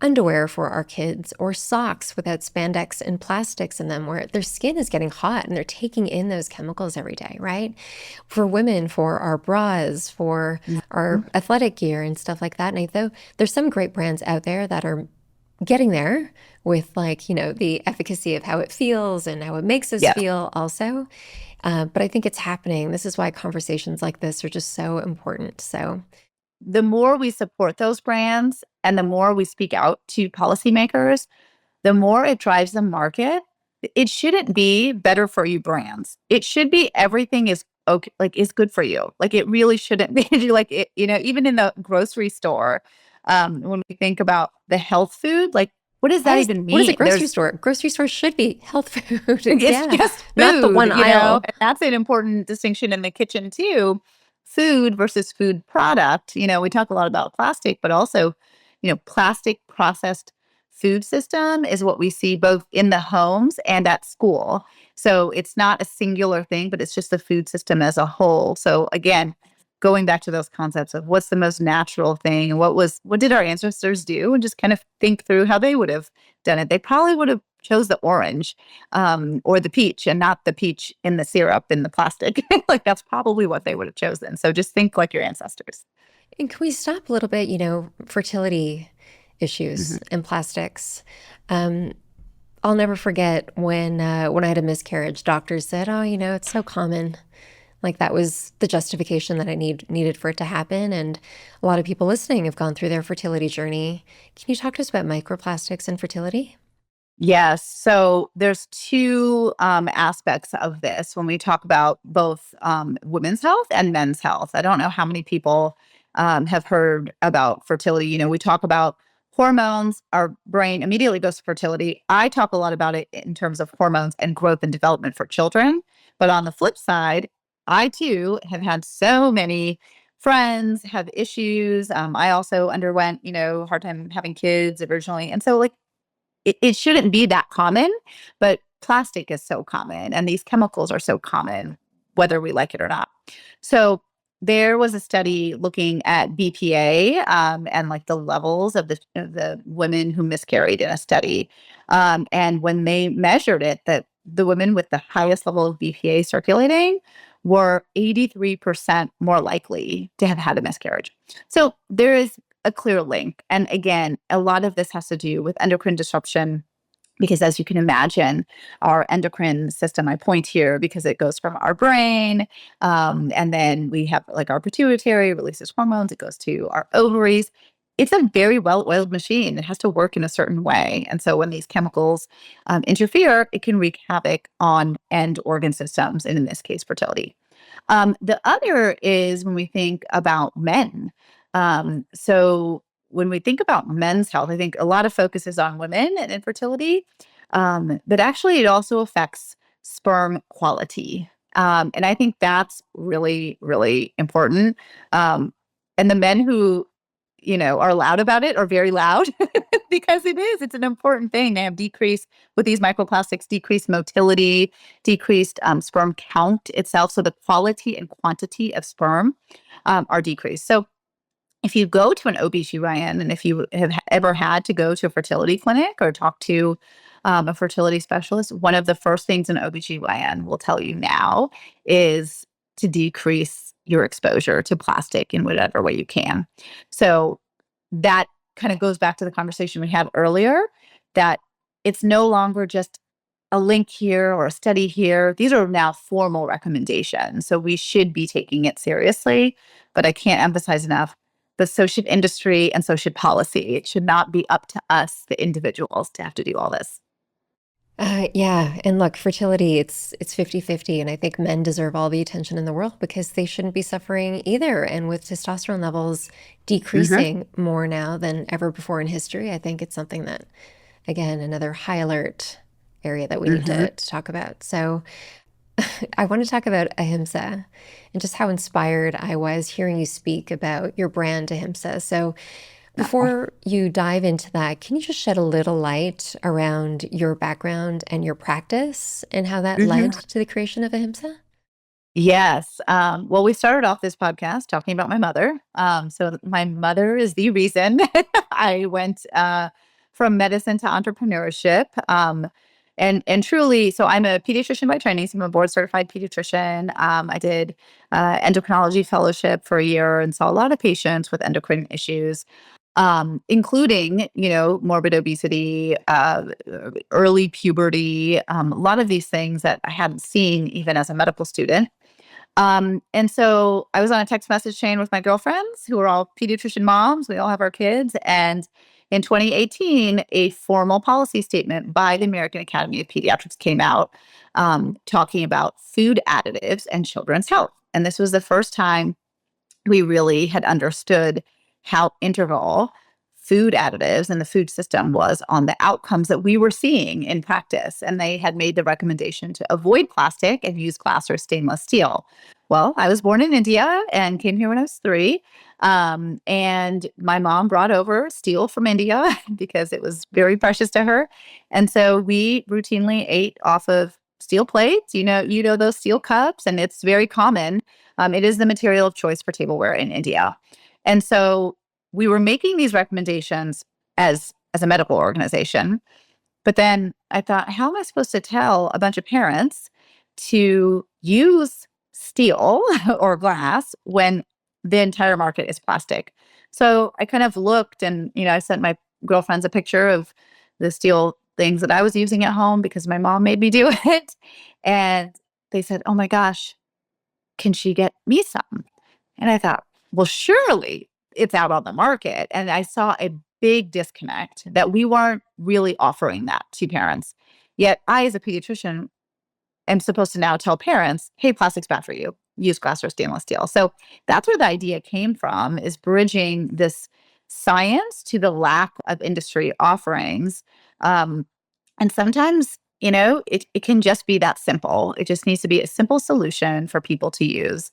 underwear for our kids or socks without spandex and plastics in them where their skin is getting hot and they're taking in those chemicals every day, right? For women, for our bras, for our Mhm. athletic gear and stuff like that. And I know there's some great brands out there that are getting there with the efficacy of how it feels and how it makes us Yes. feel also. But I think it's happening. This is why conversations like this are just so important. So, The more we support those brands and the more we speak out to policymakers, the more it drives the market. It shouldn't be better for you brands. It should be everything is okay, like is good for you. Like it really shouldn't be like it, even in the grocery store, when we think about the health food, like what does that even what is a mean? grocery store? Grocery store should be health food. It's Yeah, just not the food, one aisle. and that's an important distinction in the kitchen too. Food versus food product. We talk a lot about plastic, but also, plastic processed food system is what we see both in the homes and at school. So it's not a singular thing, but it's just the food system as a whole. So again, going back to those concepts of what's the most natural thing and what did our ancestors do, and just kind of think through how they would have done it. They probably would have chose the orange, or the peach, and not the peach in the syrup in the plastic. Like that's probably what they would have chosen. So just think like your ancestors. And can we stop a little bit, fertility issues Mhm. and plastics? Um, I'll never forget when I had a miscarriage, doctors said, "Oh, it's so common." Like that was the justification that I needed for it to happen. And a lot of people listening have gone through their fertility journey. Can you talk to us about microplastics and fertility? Yes. So there's two aspects of this when we talk about both women's health and men's health. I don't know how many people have heard about fertility. We talk about hormones, our brain immediately goes to fertility. I talk a lot about it in terms of hormones and growth and development for children. But on the flip side, I too have had so many friends have issues. I also underwent, hard time having kids originally. And so, like, it shouldn't be that common, but plastic is so common and these chemicals are so common, whether we like it or not. So there was a study looking at BPA, and like the levels of the women who miscarried in a study. And when they measured it, that the women with the highest level of BPA circulating were 83% more likely to have had a miscarriage. So there is a clear link. And again, a lot of this has to do with endocrine disruption because, as you can imagine, our endocrine system, I point here because it goes from our brain, and then we have like our pituitary releases hormones, it goes to our ovaries. It's a very well oiled machine. It has to work in a certain way. And so when these chemicals interfere, it can wreak havoc on end organ systems, and in this case, fertility. The other is when we think about men. So when we think about men's health, I think a lot of focus is on women and infertility, but actually it also affects sperm quality. And I think that's really, really important. Um, and the men who, are loud about it are very loud. because it's an important thing. They have decreased with these microplastics, decreased motility, decreased sperm count itself. So the quality and quantity of sperm are decreased. So if you go to an OBGYN and if you have ever had to go to a fertility clinic or talk to a fertility specialist, one of the first things an OBGYN will tell you now is to decrease your exposure to plastic in whatever way you can. So that kind of goes back to the conversation we had earlier, that it's no longer just a link here or a study here. These are now formal recommendations. So we should be taking it seriously. But I can't emphasize enough, but so should industry and so should policy. It should not be up to us, the individuals, to have to do all this. Yeah, and look, fertility, it's 50-50, and I think men deserve all the attention in the world because they shouldn't be suffering either. And with testosterone levels Hmm. decreasing more now than ever before in history, I think it's something that, again, another high alert area that we need Hmm. to talk about. So I want to talk about Ahimsa and just how inspired I was hearing you speak about your brand Ahimsa. So before you dive into that, can you just shed a little light around your background and your practice and how that led to the creation of Ahimsa? Yes. Well, we started off this podcast talking about my mother. So my mother is the reason I went from medicine to entrepreneurship. And truly, so I'm a pediatrician by training. So I'm a board certified pediatrician. I did endocrinology fellowship for a year and saw a lot of patients with endocrine issues, including, morbid obesity, early puberty, a lot of these things that I hadn't seen even as a medical student. And so I was on a text message chain with my girlfriends who are all pediatrician moms. We all have our kids. And in 2018, a formal policy statement by the American Academy of Pediatrics came out talking about food additives and children's health. And this was the first time we really had understood how integral food additives and the food system was on the outcomes that we were seeing in practice. And they had made the recommendation to avoid plastic and use glass or stainless steel. Well, I was born in India and came here when I was 3. And my mom brought over steel from India because it was very precious to her. And so we routinely ate off of steel plates, those steel cups, and it's very common. It is the material of choice for tableware in India. And so we were making these recommendations as a medical organization. But then I thought, how am I supposed to tell a bunch of parents to use steel or glass when the entire market is plastic? So I kind of looked and, I sent my girlfriends a picture of the steel things that I was using at home because my mom made me do it. And they said, oh my gosh, can she get me some? And I thought, well, surely it's out on the market. And I saw a big disconnect that we weren't really offering that to parents. Yet I, as a pediatrician, am supposed to now tell parents, hey, plastic's bad for you. Use glass or stainless steel. So that's where the idea came from, is bridging this science to the lack of industry offerings. And sometimes, it can just be that simple. It just needs to be a simple solution for people to use.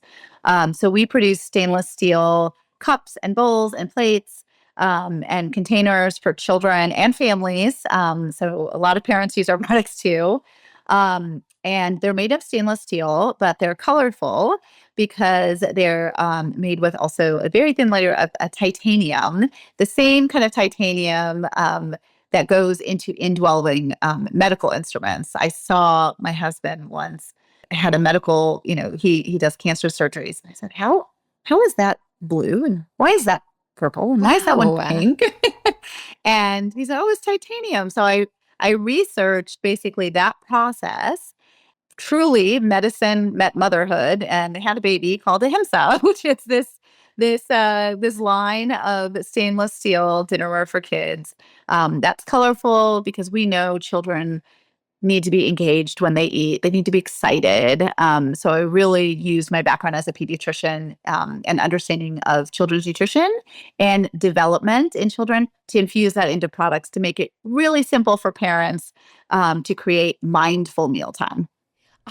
So we produce stainless steel cups and bowls and plates and containers for children and families. So a lot of parents use our products too. And they're made of stainless steel, but they're colorful because they're made with also a very thin layer of titanium, the same kind of titanium that goes into indwelling medical instruments. I saw my husband once had a medical, he does cancer surgeries. And I said, how is that blue? And why is that purple? And why is that one Wow. pink? And he said, oh, it's titanium. So I researched basically that process. Truly, medicine met motherhood, and they had a baby called Ahimsa, which is this line of stainless steel dinnerware for kids. That's colorful because we know children need to be engaged when they eat. They need to be excited. So I really used my background as a pediatrician and understanding of children's nutrition and development in children to infuse that into products to make it really simple for parents to create mindful mealtime.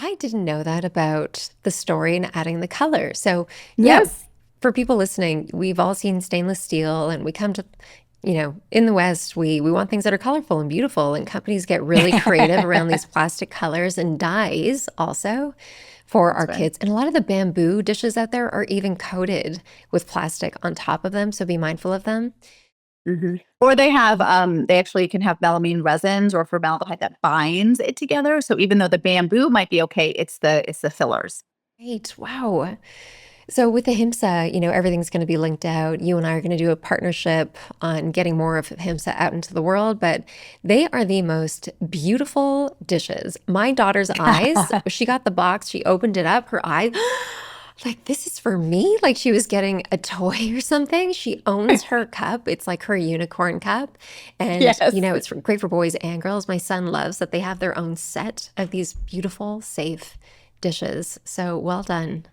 I didn't know that about the story and adding the color. So, yeah, Yes. for people listening, we've all seen stainless steel and we come to In the West, we want things that are colorful and beautiful, and companies get really creative around these plastic colors and dyes also for our That's right. kids. And a lot of the bamboo dishes out there are even coated with plastic on top of them, so be mindful of them. Or they actually can have melamine resins or formaldehyde that binds it together. So even though the bamboo might be okay, it's the fillers. Right. Wow. So with Ahimsa, everything's going to be linked out. You and I are going to do a partnership on getting more of Ahimsa out into the world, but they are the most beautiful dishes. My daughter's eyes, she got the box, she opened it up, her eyes, like, this is for me? Like she was getting a toy or something. She owns her cup. It's like her unicorn cup. And, Yes. it's great for boys and girls. My son loves that they have their own set of these beautiful, safe dishes. So well done.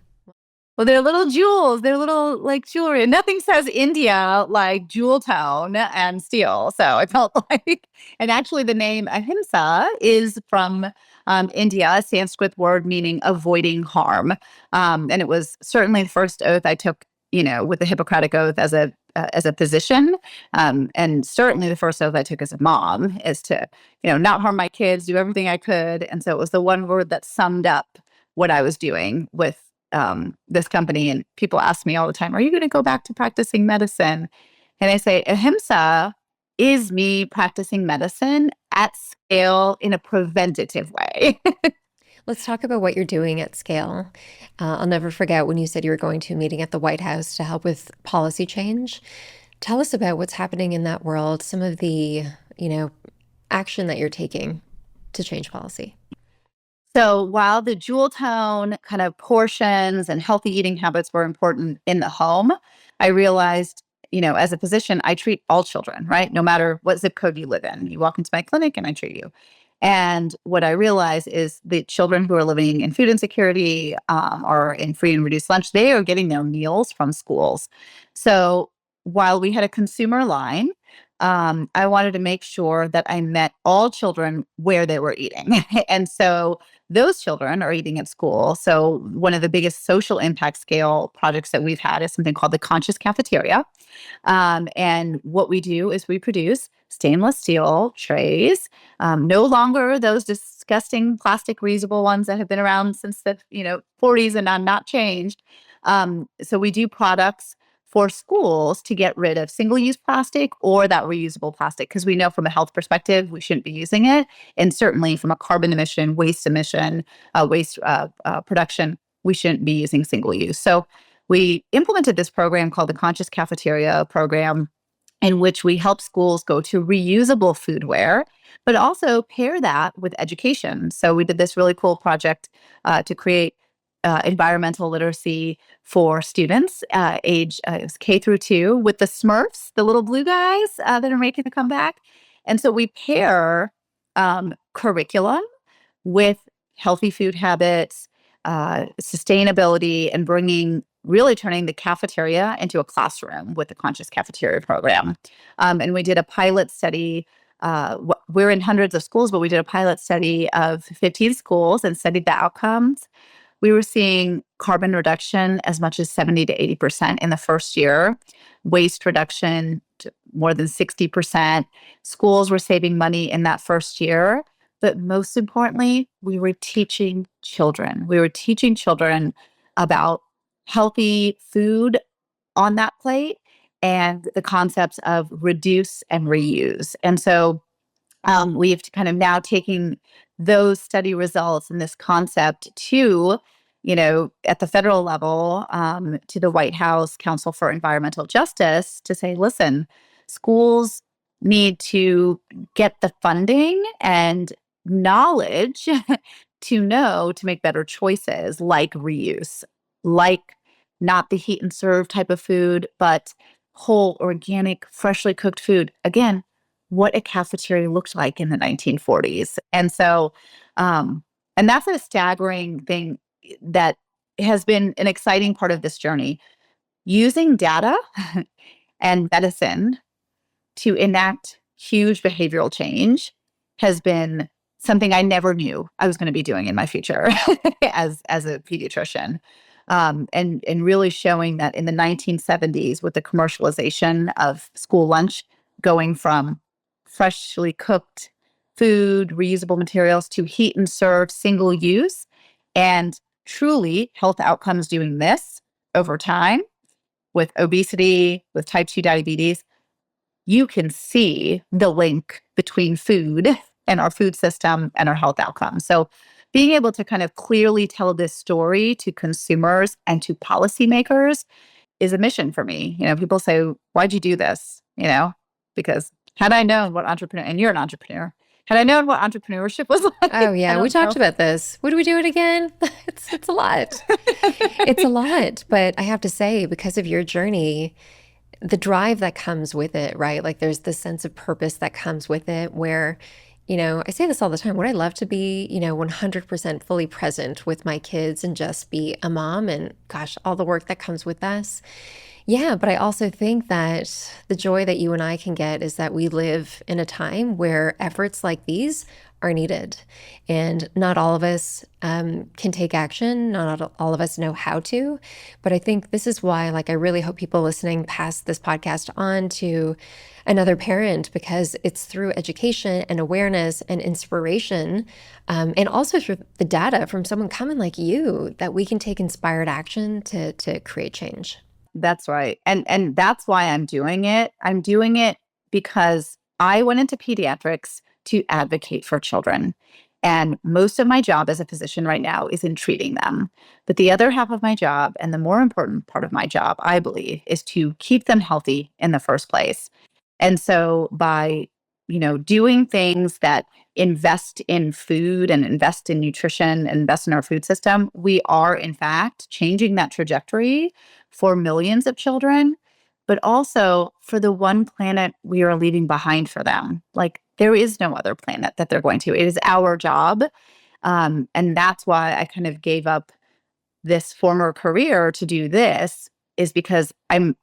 Well, they're little jewels. They're little like jewelry. And nothing says India like jewel tone and steel. So I felt like, and actually the name Ahimsa is from India, a Sanskrit word meaning avoiding harm. And it was certainly the first oath I took, with the Hippocratic Oath as a physician, and certainly the first oath I took as a mom is to, not harm my kids, do everything I could. And so it was the one word that summed up what I was doing with this company. And people ask me all the time, are you going to go back to practicing medicine? And I say, Ahimsa is me practicing medicine at scale in a preventative way. Let's talk about what you're doing at scale. I'll never forget when you said you were going to a meeting at the White House to help with policy change. Tell us about what's happening in that world, some of the, action that you're taking to change policy. So while the jewel tone kind of portions and healthy eating habits were important in the home, I realized, as a physician, I treat all children, right? No matter what zip code you live in. You walk into my clinic and I treat you. And what I realize is the children who are living in food insecurity or in free and reduced lunch, they are getting their meals from schools. So while we had a consumer line, I wanted to make sure that I met all children where they were eating. And so those children are eating at school. So one of the biggest social impact scale projects that we've had is something called the Conscious Cafeteria. And what we do is we produce stainless steel trays, no longer those disgusting plastic reusable ones that have been around since the 40s and not changed. So we do products for schools to get rid of single-use plastic or that reusable plastic, because we know from a health perspective we shouldn't be using it, and certainly from a carbon emission, waste production, we shouldn't be using single use. So we implemented this program called the Conscious Cafeteria program, in which we help schools go to reusable foodware, but also pair that with education. So we did this really cool project to create environmental literacy for students age it was K through 2 with the Smurfs, the little blue guys that are making a comeback. And so we pair curriculum with healthy food habits, sustainability, and really turning the cafeteria into a classroom with the Conscious Cafeteria program. And we did a pilot study. We're in hundreds of schools, but we did a pilot study of 15 schools and studied the outcomes. We were seeing carbon reduction as much as 70 to 80% in the first year, waste reduction to more than 60%. Schools were saving money in that first year. But most importantly, we were teaching children. We were teaching children about healthy food on that plate and the concepts of reduce and reuse. And so we've kind of now taking those study results and this concept to, at the federal level, to the White House Council for Environmental Justice to say, listen, schools need to get the funding and knowledge to make better choices like reuse, like not the heat and serve type of food, but whole, organic, freshly cooked food. Again, what a cafeteria looked like in the 1940s. And so, and that's a staggering thing that has been an exciting part of this journey. Using data and medicine to enact huge behavioral change has been something I never knew I was going to be doing in my future as a pediatrician. And really showing that in the 1970s, with the commercialization of school lunch, going from freshly cooked food, reusable materials to heat and serve single use, and truly health outcomes doing this over time with obesity, with type 2 diabetes, you can see the link between food and our food system and our health outcomes. So being able to kind of clearly tell this story to consumers and to policymakers is a mission for me. People say, why'd you do this? Because had I known what entrepreneur, and you're an entrepreneur, had I known what entrepreneurship was Oh like, I yeah, we don't talked know. about this. Would we do it again? It's a lot. It's a lot, but I have to say, because of your journey, the drive that comes with it, right? Like there's this sense of purpose that comes with it where, I say this all the time. Would I love to be, 100% fully present with my kids and just be a mom and gosh, all the work that comes with us? Yeah, but I also think that the joy that you and I can get is that we live in a time where efforts like these are needed. And not all of us can take action. Not all of us know how to. But I think this is why, like, I really hope people listening pass this podcast on to another parent because it's through education and awareness and inspiration, and also through the data from someone coming like you that we can take inspired action to create change. That's right. And that's why I'm doing it. I'm doing it because I went into pediatrics to advocate for children. And most of my job as a physician right now is in treating them. But the other half of my job, and the more important part of my job, I believe, is to keep them healthy in the first place. And so by, doing things that invest in food and invest in nutrition and invest in our food system, we are in fact changing that trajectory for millions of children, but also for the one planet we are leaving behind for them. Like there is no other planet that they're going to. It is our job. And that's why I kind of gave up this former career to do this, is because I'm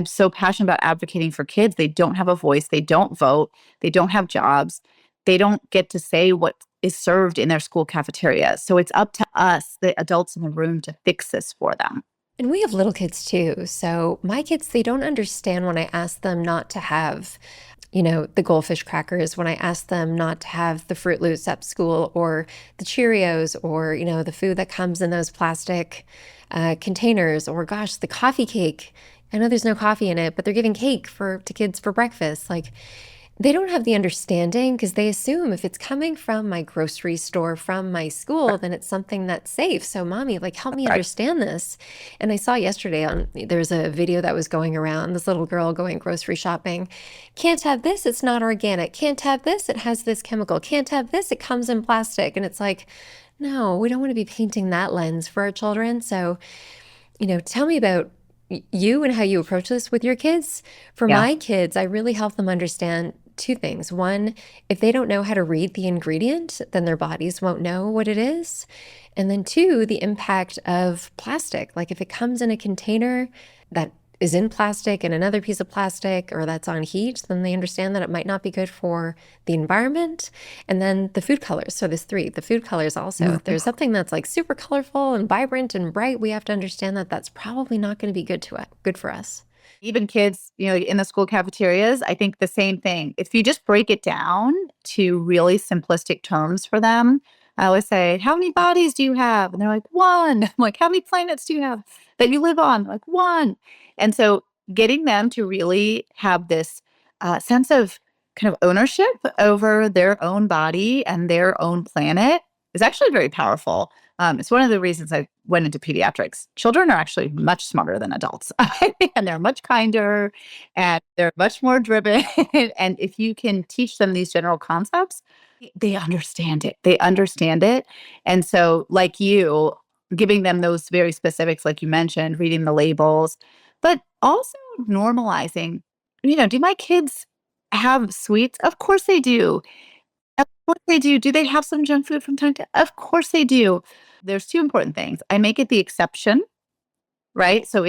so passionate about advocating for kids. They don't have a voice. They don't vote. They don't have jobs. They don't get to say what is served in their school cafeteria. So it's up to us, the adults in the room, to fix this for them. And we have little kids too. So my kids, they don't understand when I ask them not to have, the goldfish crackers, when I ask them not to have the Fruit Loops at school or the Cheerios or, the food that comes in those plastic containers or gosh, the coffee cake. I know there's no coffee in it, but they're giving cake to kids for breakfast. Like they don't have the understanding because they assume if it's coming from my grocery store, from my school, then it's something that's safe. So mommy, like help me Right. understand this. And I saw yesterday there's a video that was going around, this little girl going grocery shopping. Can't have this, it's not organic. Can't have this, it has this chemical. Can't have this, it comes in plastic. And it's like, no, we don't want to be painting that lens for our children. So, tell me about you and how you approach this with your kids. For Yeah. my kids, I really help them understand two things. One, if they don't know how to read the ingredient, then their bodies won't know what it is. And then two, the impact of plastic. Like if it comes in a container that is in plastic and another piece of plastic or that's on heat, then they understand that it might not be good for the environment. And then the food colors. So there's three. The food colors also. If there's something that's like super colorful and vibrant and bright, we have to understand that that's probably not going to be good for us. Even kids, in the school cafeterias, I think the same thing. If you just break it down to really simplistic terms for them, I always say, how many bodies do you have? And they're like, one. I'm like, how many planets do you have that you live on? They're like, one. And so getting them to really have this sense of kind of ownership over their own body and their own planet is actually very powerful. It's one of the reasons I went into pediatrics. Children are actually much smarter than adults, and they're much kinder, and they're much more driven. And if you can teach them these general concepts, they understand it. They understand it. And so, like you, giving them those very specifics, like you mentioned, reading the labels, but also normalizing. Do my kids have sweets? Of course they do. Of course they do. Do they have some junk food from time to time? Of course they do. There's two important things. I make it the exception, right? So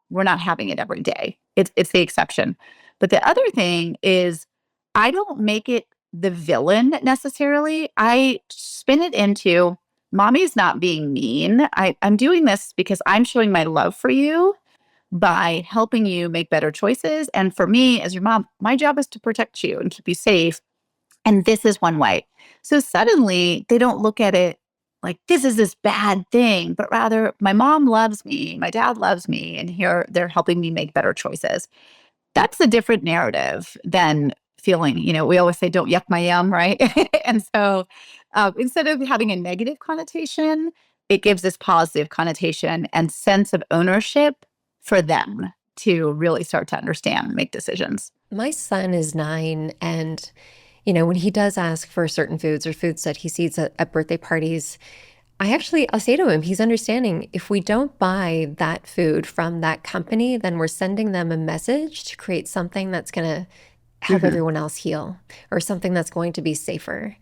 we're not having it every day. It's the exception. But the other thing is I don't make it the villain necessarily. I spin it into mommy's not being mean. I'm doing this because I'm showing my love for you, by helping you make better choices. And for me, as your mom, my job is to protect you and keep you safe. And this is one way. So suddenly they don't look at it like this is this bad thing, but rather my mom loves me, my dad loves me, and here they're helping me make better choices. That's a different narrative than feeling, we always say, don't yuck my yum, right? And so instead of having a negative connotation, it gives this positive connotation and sense of ownership for them to really start to understand and make decisions. My son is 9, and when he does ask for certain foods or foods that he sees at birthday parties, I'll say to him, he's understanding if we don't buy that food from that company, then we're sending them a message to create something that's going to help Mhm. everyone else heal, or something that's going to be safer.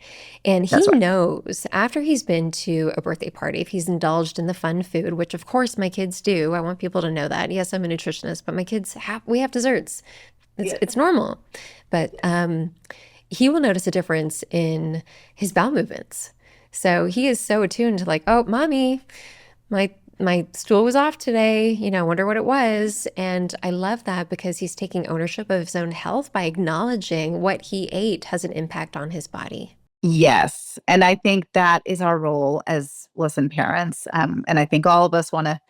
And he That's right. knows after he's been to a birthday party, if he's indulged in the fun food, which of course my kids do. I want people to know that. Yes, I'm a nutritionist, but my kids we have desserts. Yeah. It's normal. But he will notice a difference in his bowel movements. So he is so attuned to like, oh, mommy, my stool was off today. I wonder what it was. And I love that because he's taking ownership of his own health by acknowledging what he ate has an impact on his body. Yes. And I think that is our role as parents. And I think all of us want to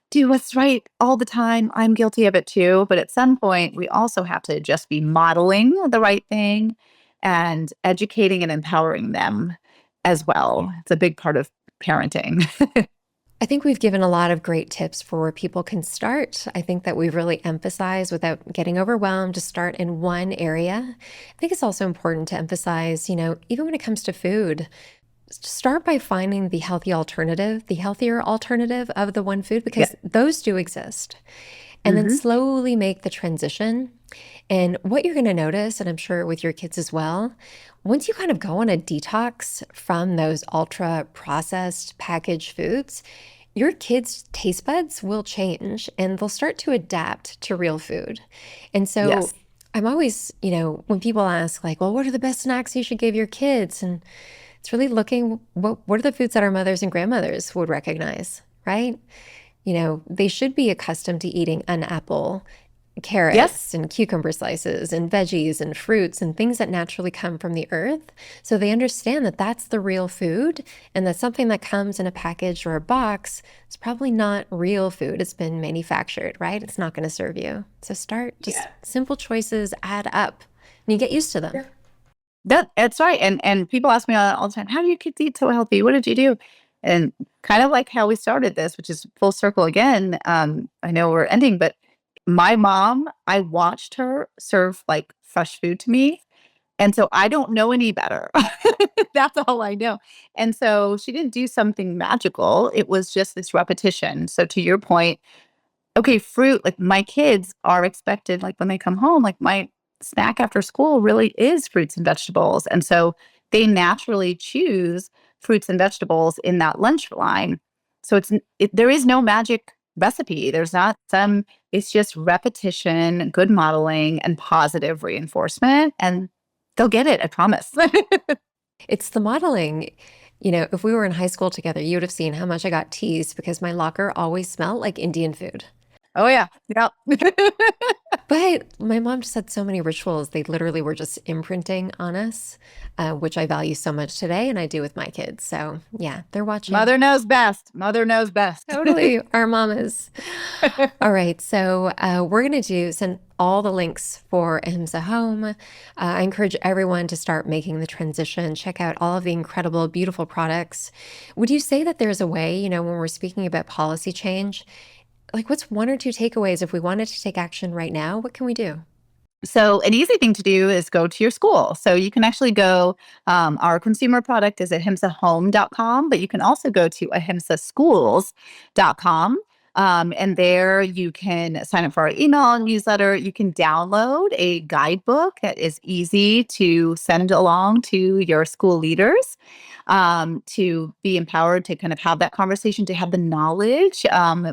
do what's right all the time. I'm guilty of it too. But at some point, we also have to just be modeling the right thing and educating and empowering them as well. It's a big part of parenting. I think we've given a lot of great tips for where people can start. I think that we've really emphasized without getting overwhelmed to start in one area. I think it's also important to emphasize, even when it comes to food, start by finding the healthier alternative of the one food, Yeah. because those do exist. And then Hmm. slowly make the transition. And what you're going to notice, and I'm sure with your kids as well, once you kind of go on a detox from those ultra processed packaged foods, your kids' taste buds will change and they'll start to adapt to real food. And so Yes. I'm always, when people ask, like, well, what are the best snacks you should give your kids? And it's really looking, what are the foods that our mothers and grandmothers would recognize, right? They should be accustomed to eating an apple, Yes. carrots and cucumber slices and veggies and fruits and things that naturally come from the earth. So they understand that that's the real food, and that something that comes in a package or a box is probably not real food. It's been manufactured, right? It's not going to serve you. So start, just Yeah. simple choices add up and you get used to them. That's right. And people ask me all the time, how do your kids eat so healthy? What did you do? And kind of like how we started this, which is full circle again. I know we're ending, but my mom, I watched her serve like fresh food to me. And so I don't know any better. That's all I know. And so she didn't do something magical. It was just this repetition. So to your point, okay, fruit, like my kids are expected, like when they come home, like my snack after school really is fruits and vegetables. And so they naturally choose fruits and vegetables in that lunch line. So there is no magic recipe. There's not some, it's just repetition, good modeling, and positive reinforcement. And they'll get it, I promise. It's the modeling. If we were in high school together, you would have seen how much I got teased because my locker always smelled like Indian food. Oh, yeah. Yeah. But my mom just had so many rituals. They literally were just imprinting on us, which I value so much today, and I do with my kids. So yeah, they're watching. Mother knows best. Mother knows best. Totally, our mamas. All right, so we're going to send all the links for Ahimsa Home. I encourage everyone to start making the transition. Check out all of the incredible, beautiful products. Would you say that there's a way, when we're speaking about policy change, like what's one or two takeaways if we wanted to take action right now? What can we do? So an easy thing to do is go to your school. So you can actually go, our consumer product is at ahimsahome.com, but you can also go to ahimsaschools.com. And there you can sign up for our email newsletter. You can download a guidebook that is easy to send along to your school leaders, to be empowered to kind of have that conversation, to have the knowledge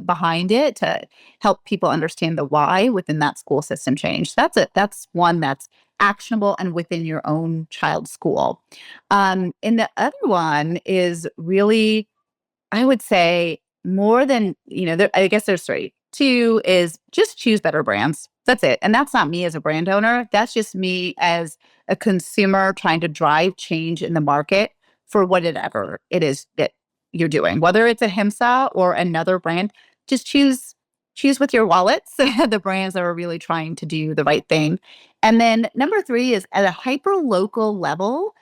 behind it, to help people understand the why within that school system change. That's one that's actionable and within your own child's school. And the other one is really, I would say, more than, I guess there's three. Two is just choose better brands. That's it. And that's not me as a brand owner. That's just me as a consumer trying to drive change in the market for whatever it is that you're doing. Whether it's a Ahimsa or another brand, just choose with your wallets the brands that are really trying to do the right thing. And then number three is at a hyper local level,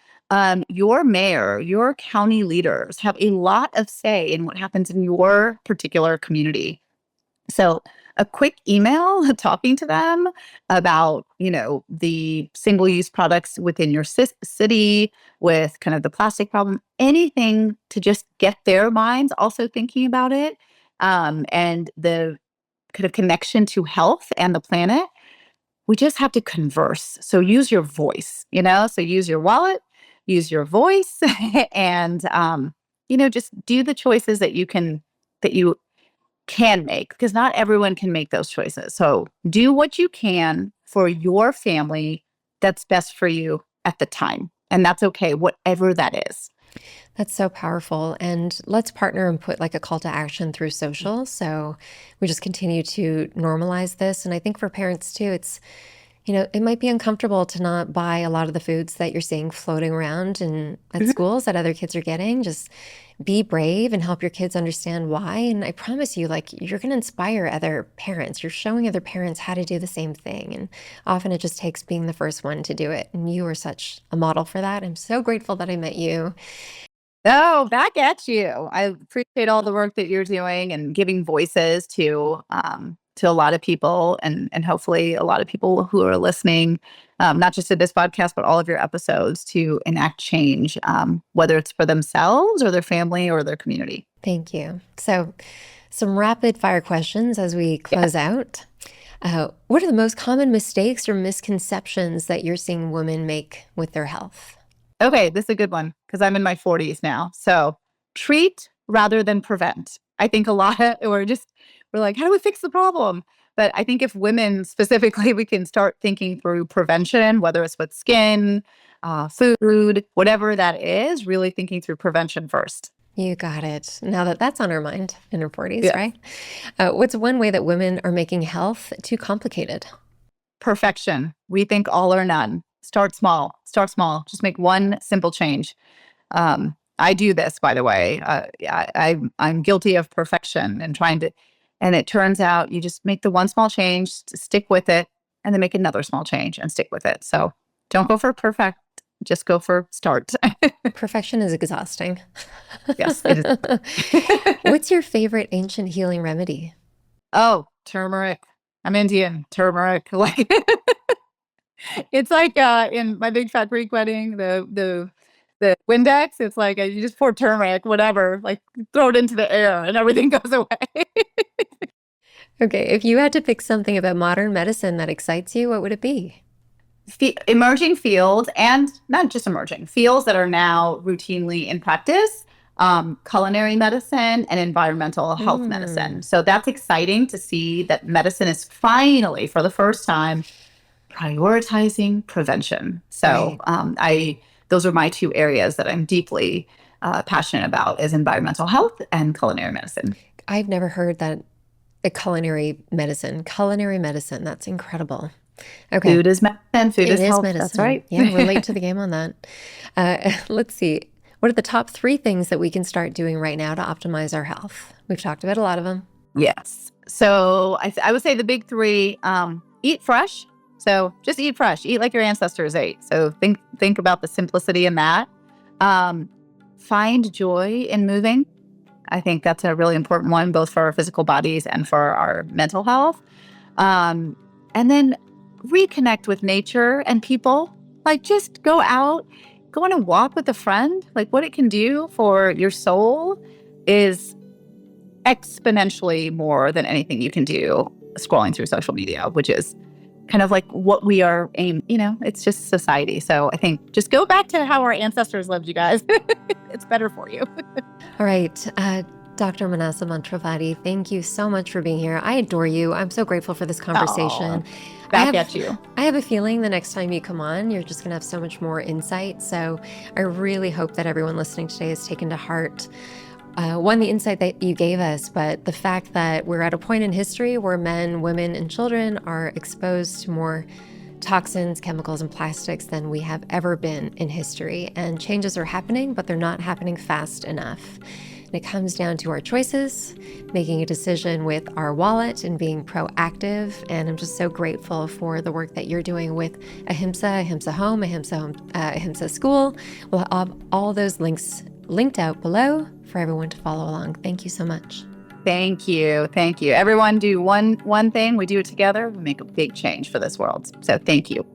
your mayor, your county leaders have a lot of say in what happens in your particular community. So a quick email talking to them about, the single-use products within your city with kind of the plastic problem, anything to just get their minds also thinking about it, and the kind of connection to health and the planet. We just have to converse. So use your voice, so use your wallet, use your voice, and, just do the choices that you can make, because not everyone can make those choices. So do what you can for your family that's best for you at the time. And that's okay, whatever that is. That's so powerful. And let's partner and put like a call to action through social. So we just continue to normalize this. And I think for parents too, it's, it might be uncomfortable to not buy a lot of the foods that you're seeing floating around and at schools that other kids are getting. Just be brave and help your kids understand why. And I promise you, like, you're going to inspire other parents. You're showing other parents how to do the same thing. And often it just takes being the first one to do it. And you are such a model for that. I'm so grateful that I met you. Oh, back at you. I appreciate all the work that you're doing and giving voices to a lot of people, and hopefully a lot of people who are listening, not just to this podcast, but all of your episodes, to enact change, whether it's for themselves or their family or their community. Thank you. So some rapid fire questions as we close out. What are the most common mistakes or misconceptions that you're seeing women make with their health? Okay, this is a good one because I'm in my 40s now. So treat rather than prevent. I think a lot of, we're like, how do we fix the problem? But I think if women specifically, we can start thinking through prevention, whether it's with skin, food, whatever that is, really thinking through prevention first. You got it. Now that's on our mind in our 40s, right? What's one way that women are making health too complicated? Perfection. We think all or none. Start small. Start small. Just make one simple change. I do this, by the way. I'm guilty of perfection and and it turns out you just make the one small change, stick with it, and then make another small change and stick with it. So don't go for perfect. Just go for start. Perfection is exhausting. Yes, it is. What's your favorite ancient healing remedy? Oh, turmeric. I'm Indian. Turmeric. Like it's like in my big fat Greek wedding, the Windex. It's like you just pour turmeric, whatever, like throw it into the air, and everything goes away. Okay, if you had to pick something about modern medicine that excites you, what would it be? Emerging fields, and not just emerging fields that are now routinely in practice. Culinary medicine and environmental health medicine. So that's exciting to see that medicine is finally, for the first time, prioritizing prevention. So those are my two areas that I'm deeply passionate about, is environmental health and culinary medicine. I've never heard that culinary medicine, that's incredible. Okay. Food is medicine, food is health. Medicine. That's right. Yeah, we're late to the game on that. Let's see. What are the top 3 things that we can start doing right now to optimize our health? We've talked about a lot of them. Yes. So I would say the big 3, eat fresh. So just eat fresh, eat like your ancestors ate. So think about the simplicity in that. Find joy in moving. I think that's a really important one, both for our physical bodies and for our mental health. And then reconnect with nature and people. Like, just go out, go on a walk with a friend. Like, what it can do for your soul is exponentially more than anything you can do scrolling through social media, which is kind of like what we are aimed, it's just society. So I think just go back to how our ancestors lived, you guys. It's better for you. All right. Dr. Manasa Mantravadi, thank you so much for being here. I adore you. I'm so grateful for this conversation. Back at you. I have a feeling the next time you come on, you're just going to have so much more insight. So I really hope that everyone listening today has taken to heart one, the insight that you gave us, but the fact that we're at a point in history where men, women, and children are exposed to more toxins, chemicals, and plastics than we have ever been in history. And changes are happening, but they're not happening fast enough. And it comes down to our choices, making a decision with our wallet and being proactive. And I'm just so grateful for the work that you're doing with Ahimsa, Ahimsa Home, Ahimsa School. We'll have all those links linked out below for everyone to follow along. Thank you so much. Thank you. Thank you. Everyone do one thing. We do it together. We make a big change for this world. So thank you.